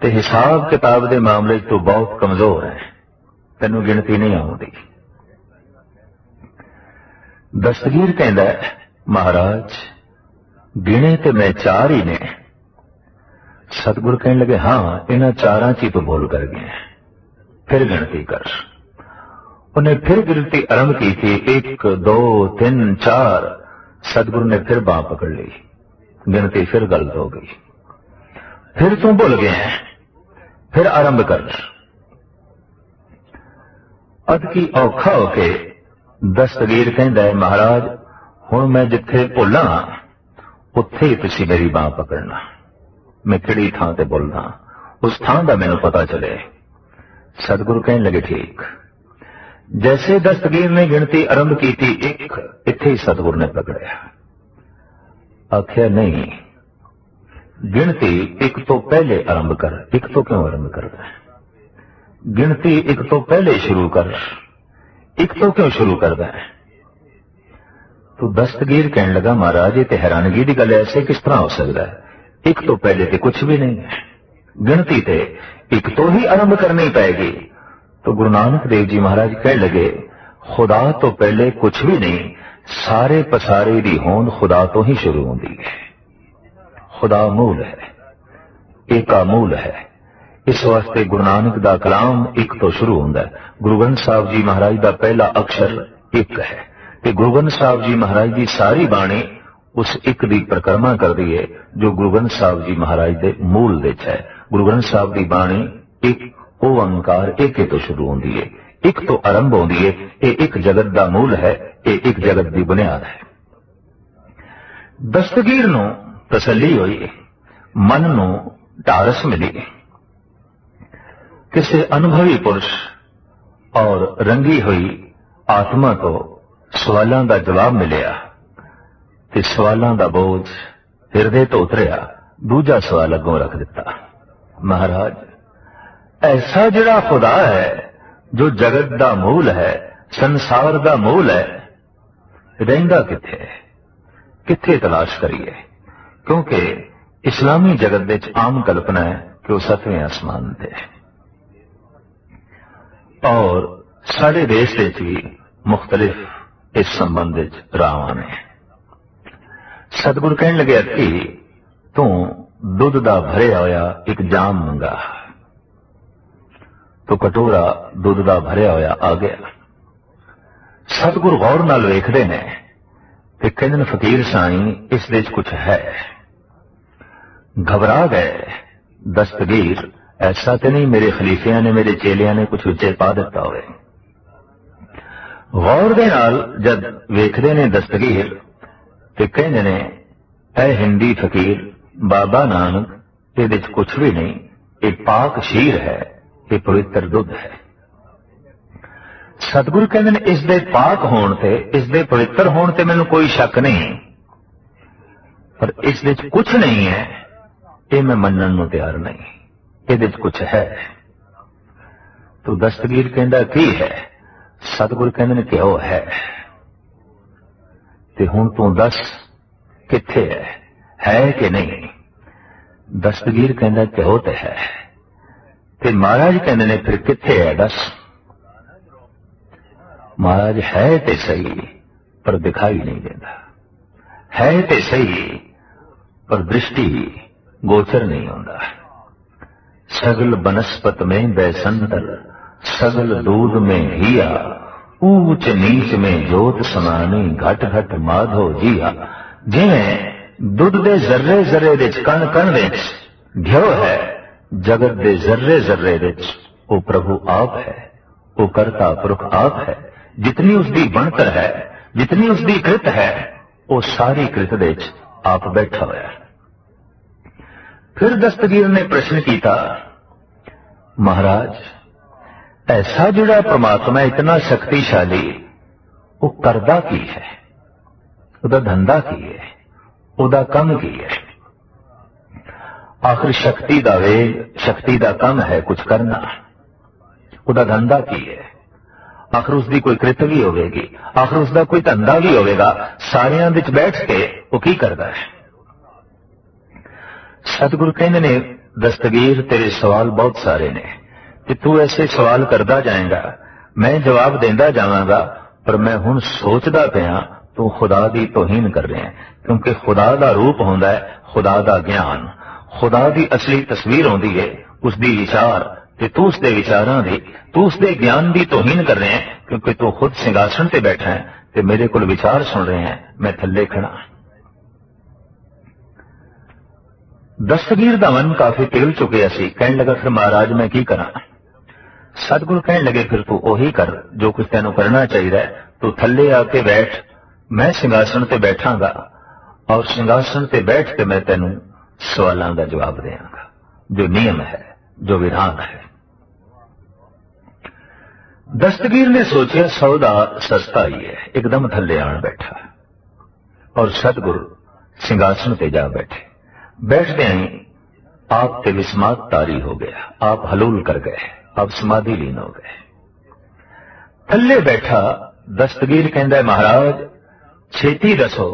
Speaker 2: ते हिसाब किताब के मामले तो बहुत कमजोर है, तेनू गिणती नहीं आउंदी। दस्तगीर कहंदा है, महाराज गिणे ते मैं 4 ही ने। सतगुरु कहने लगे, हाँ इन्हां 4 च ही तो भूल कर गए, फिर गिणती कर। उन्हें फिर गिनती आरंभ की थी, 1 2 3 4। सतगुरु ने फिर बांह पकड़ ली, गिनती फिर गलत हो गई, फिर तू भूल गए, फिर आरंभ कर। अद की औखा होके दस्तगीर कहंदा है, महाराज हुण मैं जिथे भुल्ला उत्थे ही तुसीं मेरी बांह पकड़ना, मैं किहड़ी थां ते बोलना उस थां दा मैनूं पता चले। सतगुरु कहने लगे ठीक। जैसे दस्तगीर ने गिनती आरंभ की थी एक, इत्थे ही सतगुरु ने पकड़िया। आख्या नहीं, गिनती एक तो पहले आरंभ कर। एक तो क्यों आरंभ कर रहा है? गिनती एक तो पहले शुरू कर। एक तो क्यों शुरू कर रहा है? तो दस्तगीर कहने लगा महाराज ये तो हैरानगी की गल है, ऐसे किस तरह हो सकता है? एक तो पहले तो कुछ भी नहीं है, गिनती थे एक तो ही आरंभ करनी पड़ेगी। तो गुरु नानक देव जी महाराज कह लगे खुदा तो पहले कुछ भी नहीं, सारे पसारे दी होंद खुदा तो ही शुरू होती है। खुदा मूल है, एका मूल है। इस वास्ते गुरु नानक दा कलाम एक तो शुरू होंदा है। गुरु ग्रंथ साहब जी महाराज दा पहला अक्षर एक है ते गुरु ग्रंथ साहब जी महाराज की सारी बाणी उस एक दी परिक्रमा करती है जो गुरु ग्रंथ साहब जी महाराज दे मूल विच है। गुरु ग्रंथ साहब की बाणी एक ओंकार एक तो शुरू होती है, एक तो आरंभ होती है। ये एक जगत का मूल है, ये एक जगत की बुनियाद है। दस्तगीर नूं तसल्ली हुई, मन नूं ढारस मिली। किसी अनुभवी पुरुष और रंगी हुई आत्मा तो सवालों का जवाब मिलिया ते सवालों का बोझ हिरदे तो उतरिया। दूजा सवाल अगों रख दिता, महाराज ऐसा जिहड़ा खुदा है जो जगत का मूल है, संसार का मूल है, रहिंदा किथे है? किथे तलाश करिए? क्योंकि इस्लामी जगत विच आम कल्पना है कि वह 7वें आसमान थे और साढ़े देश विच भी मुख्तलिफ इस संबंध रावां ने। सतगुरु कहने लगे कि तू दुध दा भरिया होया एक जाम मंगा। तो कटोरा दुध दा भरिया होया आ गया। सतगुरु गौर नाल वेखदे ने ते कहंदे ने फकीर साईं इस दे कुछ है। घबरा गए दस्तगीर, ऐसा तो नहीं मेरे खलीफिया ने मेरे चेलिया ने कुछ विचे पा दिता होवे। गौर दे नाल जद वेखदे ने दस्तगीर ते कहंदे ने ऐ हिंदी फकीर बाबा नानक इहदे च कुछ भी नहीं, ये पाक शीर है, ये पवित्र दुध है। सतगुरु कहंदे ने इस दे पाक होण ते इस दे पवित्र होण ते मैनूं कोई शक नहीं, पर इस दे च कुछ नहीं है ये मैं मनण नूं तैयार नहीं। इहदे च कुछ है। तो दस्तगीर कहंदा की है? सतगुरु कहंदे ने कि वो है। ते हुण तू दस किथे है कि नहीं? दस्तगीर कहंदा कि वो ते है। ते महाराज कहंदे ने फिर किथे है दस? महाराज है ते सही पर दिखाई नहीं देता, है ते सही पर दृष्टि गोचर नहीं होता। सगल बनस्पत में बैसंतर, सगल दूध में हिया, ऊंच नीच में जोत समानी, घट घट माधो जिया। जिवें दुध दे जर्रे जर्रे विच कण कण विच घ्यो है, जगत दे जर्रे जर्रे विच वो प्रभु आप है, वो करता पुरख आप है। जितनी उसकी बनतर है, जितनी उसकी कृत है, वो सारी कृत विच आप बैठा हुआ है। फिर दस्तगीर ने प्रश्न किया, महाराज ऐसा जिहड़ा परमात्मा इतना शक्तिशाली वो करदा की है? उहदा धंधा की है? उहदा कम की है? आखिर शक्ति दा वेग, शक्ति दा कम है कुछ करना, उहदा धंधा की है? आखिर उसकी कोई कृत भी होगी, आखिर उसका कोई धंधा भी होगा। सारियां विच बैठ के वो की करदा है? सतगुरु कहंदे ने दस्तगीर तेरे सवाल बहुत सारे ने कि तू ऐसे सवाल करदा जाएगा, मैं जवाब देंदा जावांगा, पर मैं हुण सोचदा पिया तू खुदा दी तौहीन कर रहे हैं। क्योंकि खुदा दा रूप होंदा है खुदा दा ज्ञान, खुदा दी असली तस्वीर होंदी है उसदी विचार, ते तू उसदे विचारां दी, तू उसदे ज्ञान दी तौहीन कर रहे हैं। क्योंकि तू खुद सिंहासन ते बैठा है ते मेरे कोल विचार सुन रहे हैं, मैं थल्ले खड़ा। दस्तगीर दा मन काफी पिघल चुके सी। कहने लगा फिर महाराज मैं की करा? सतगुरु कहने लगे फिर तू ओही कर जो कुछ तेनों करना चाहिए। तू थल्ले आके बैठ, मैं सिंहासन ते बैठांगा और सिंहासन ते बैठ के मैं तेनों सवालों का जवाब देंगा, जो नियम है, जो विधान है। दस्तगीर ने सोचा सौदा सस्ता ही है, एकदम थल्ले आन बैठा और सतगुरु सिंहासन पे जा बैठे। बैठते ही आप ते विस्मात तारी हो गया, आप हलूल कर गए, आप समाधि लीन हो गए। थल्ले बैठा दस्तगीर कहंदा महाराज छेती दसो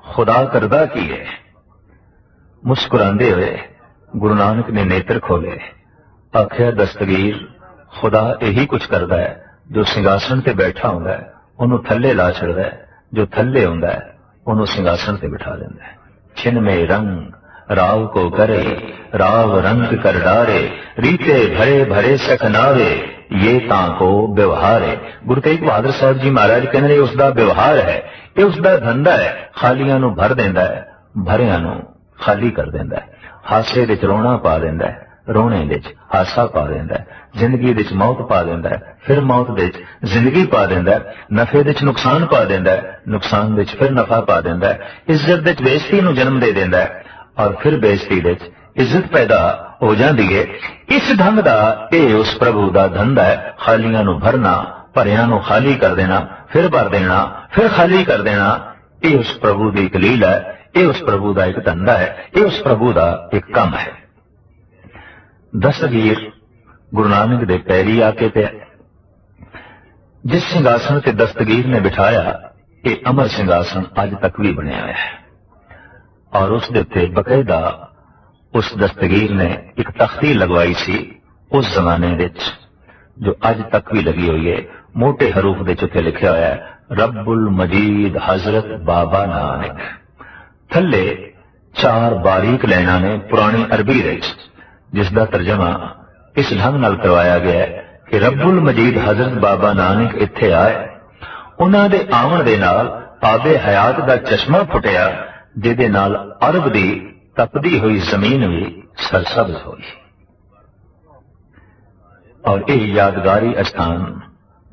Speaker 2: खुदा करदा की है। मुस्कुरांदे हुए गुरु नानक ने नेत्र खोले, आख्या दस्तगीर खुदा यही कुछ करदा है, जो सिंहासन ते बैठा हुंदा है उन्हों थल्ले ला छड़दा है, जो थल्ले हुंदा है उन्हों सिंहासन ते बिठा देंदा है। छिन में रंग राव को करे, राव रंग कर डारे, रीते भरे भरे सखनावे, ये तां को व्यवहार है। गुरु तेग बहादुर साहब जी महाराज कहने उसका व्यवहार है, ये उसका धंधा है। खालियां नूं भर देंदा है, भरियां नूं खाली कर देंदा है। हासे विच रोना पा देंदा है, रोने विच हासा पा देंदा है। जिंदगी विच मौत पा देंदा है, फिर मौत विच जिंदगी पा देंदा है। नफे विच नुकसान पा देंदा है, नुकसान विच फिर नफा पा देंदा है। इज्जत विच बेइज्जती नूं जन्म दे देंदा है और फिर बेइज्जती विच इज्जत पैदा हो जाती है। इस ढंग का यह उस प्रभु का धंधा है, खालियां नूं भरना, भरियां नूं खाली कर देना, फिर भर देना, फिर खाली कर देना। यह उस प्रभु की एक लीला है, यह उस प्रभु का एक धंधा है, यह उस प्रभु का एक काम है। दस्तगीर गुरु नानक दे पैरी आके पे जिस सिंहासन से दस्तगीर ने बिठाया, ये अमर सिंहासन अज तक भी बनया हुआ है और उस दे उत्ते बकायदा उस दस्तगीर ने एक तख्ती लगवाई सी उस जमाने विच, जो अज तक भी लगी हुई है। मोटे हरूफ दे उत्ते लिखा हुआ है रब्बुल मजीद हजरत बाबा नानक। थल्ले 4 बारीक लाइनां ने पुरानी अरबी विच, जिसका तर्जमा इस ढंग नाल करवाया गया है कि रब्बुल मजीद हजरत बाबा नानक इत्थे आए, उन्हां दे आवन दे नाल आबे हयात दा चश्मा फुटिया, जिहदे नाल अरब दी तपदी हुई जमीन भी सरसब्ज हुई। और यह यादगारी स्थान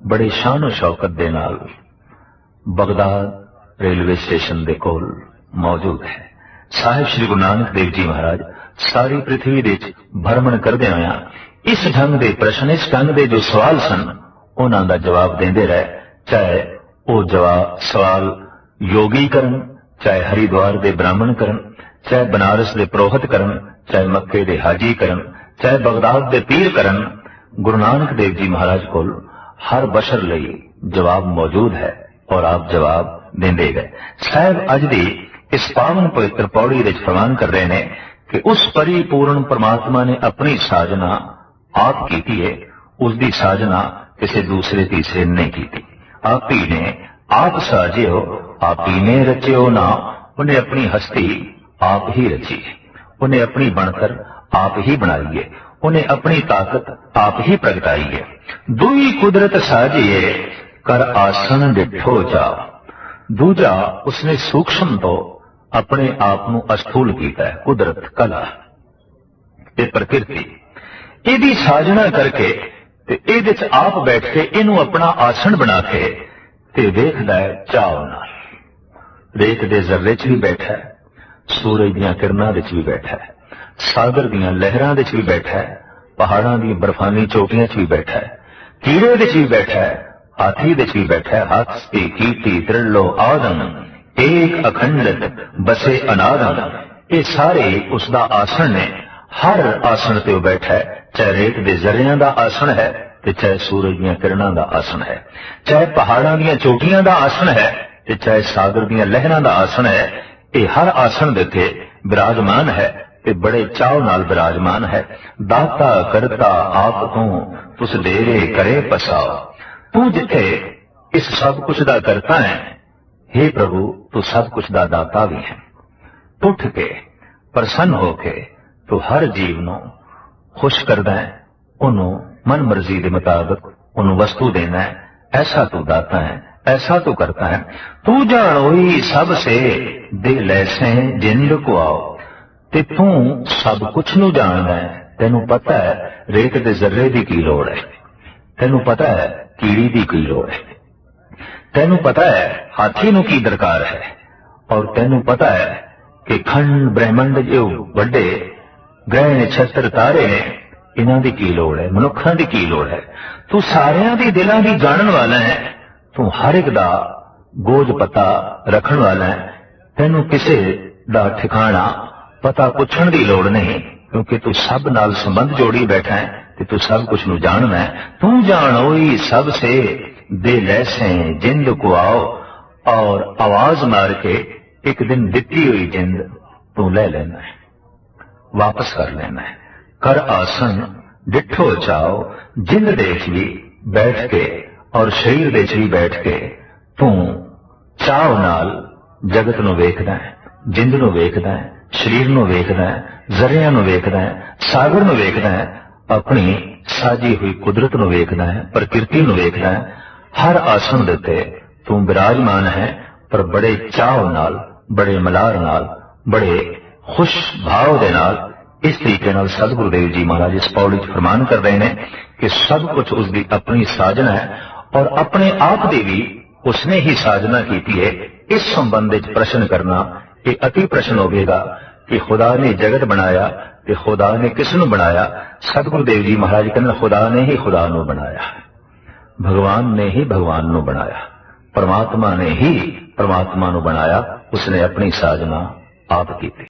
Speaker 2: बड़े शान शौकत दे नाल बगदाद रेलवे स्टेशन दे कोल मौजूद है। साहिब श्री गुरु नानक देव जी महाराज सारी पृथ्वी दे भ्रमण करदे होया इस ढंग दे प्रश्न, इस ढंग दे जो सवाल सन उन्हां दा जवाब देंदे रहे। चाहे वो जवाब सवाल योगी करन, चाहे हरिद्वार दे ब्राह्मण करन, चाहे बनारस दे पुरोहित करन, चाहे मक्के दे हाजी करन, चाहे बगदाद दे पीर करन, गुरु नानक देव जी महाराज कोल हर बशर लई जवाब मौजूद है और आप जवाब देंदे गए। साहब अज दी इस पावन पवित्र पौड़ी विच फरमान कर रहे हैं कि उस परिपूर्ण परमात्मा ने अपनी साजना आप की है, उसकी साजना किसी दूसरे तीसरे ने नहीं की। आप ही ने आप साजे हो, आप ही ने रचे हो ना। उन्हें अपनी हस्ती आप ही रची, उन्हें अपनी बनकर आप ही बनाई है, उन्हें अपनी ताकत आप ही प्रगटाई है। दुई कुदरत साजिए कर आसन डिठो जा। दूजा उसने सूक्ष्म तो अपने आप को अस्थूल किया है। कुदरत कला ये प्रकृति इहदी साजना करके ते इहदे च आप बैठ के इनू अपना आसन बना के ते वेखदा है चाव नाल। रेत दे जर्रे च भी बैठा है, सूरज दीयां किरणां विच भी बैठा है, सागर दीयां लहरां विच भी बैठा है, पहाड़ां दी बर्फानी चोटियां च भी बैठा है, कीड़े विच भी बैठा है, हाथी विच भी बैठा है। हस्ती कीर्ति त्रिलो आदम एक अखंडत बसे अनादम। ये सारे उसका आसन ने। हर आसन ते बैठा है, चाहे रेत दे जरियां दा आसन है ते चाहे सूरज दीयां किरणां दा आसन है, चाहे पहाड़ां दीयां चोटियां दा आसन है ते चाहे सागर दीयां लहरां दा आसन है। ये हर आसन दे ते विराजमान है ते बड़े चाव नाल विराजमान है। दाता करता आप तू तुस डेरे करे पसाओ। तू जिथे इस सब कुछ दा करता है, हे प्रभु तू सब कुछ दा दाता भी है। उठ के प्रसन्न होके तू हर जीव नू खुश करदा है, उन्होंने मन मर्जी के मुताबिक उन्होंने वस्तु देना है। ऐसा तू दाता है, ऐसा तू करता है। तू जानोई सब से दे लैसे जिंद को आओ। ते तू सब कुछ नू जानदा है। तेनू पता है रेत दे जर्रे दी की लोड़ है, तेनू पता है कीड़ी दी की लोड़ है, तेनू पता है हाथी नू की दरकार है, और तेनू पता है कि खंड ब्रह्मंड जो बड़े ग्रह नक्षत्र तारे ने इन्हां दी की लोड़ है, मनुखां दी की लोड़ है। तू सारियां दी दिलां दी जानन वाला है, तू हर एक दा गोज पता रखण वाला है। तैनू किसे दा ठिकाना पता पुछण दी लोड़ नहीं, क्योंकि तू सब नाल संबंध जोड़ी बैठा है ते तू सब कुछ नू जानना है। तू जानोई सब से दे लैसे जिंद को आओ, और आवाज मार के एक दिन दिती हुई जिंद तू ले लेना है, वापस कर लेना है। कर आसन डिठो चाओ, जिंद देख भी बैठ के और शरीर देख भी बैठ के तू चाव नाल जगत नू वेखदा है, जिंद नू वेखदा है, शरीर नू वेखदा है, जरिया नू वेखदा है, सागर नू वेखदा है, अपनी साजी हुई कुदरत नू वेखदा है, प्रकृति नू वेखदा है। हर आसन दे उत्ते तू विराजमान है, पर बड़े चाव नाल, बड़े मलार नाल, बड़े खुश भाव दे नाल। इस तरीके नाल सतगुरुदेव जी महाराज इस पौड़ी च फरमान कर रहे हैं कि सब कुछ उसकी अपनी साजना है, और अपने आप की भी उसने ही साजना की है। इस संबंध में प्रश्न करना ये अति प्रश्न होगा कि खुदा ने जगत बनाया तो खुदा ने किस नू बनाया। सतगुरुदेव जी महाराज कहते खुदा ने ही खुदा नू बनाया, भगवान ने ही भगवान नू बनाया, परमात्मा ने ही परमात्मा नू बनाया। उसने अपनी साजना आप की।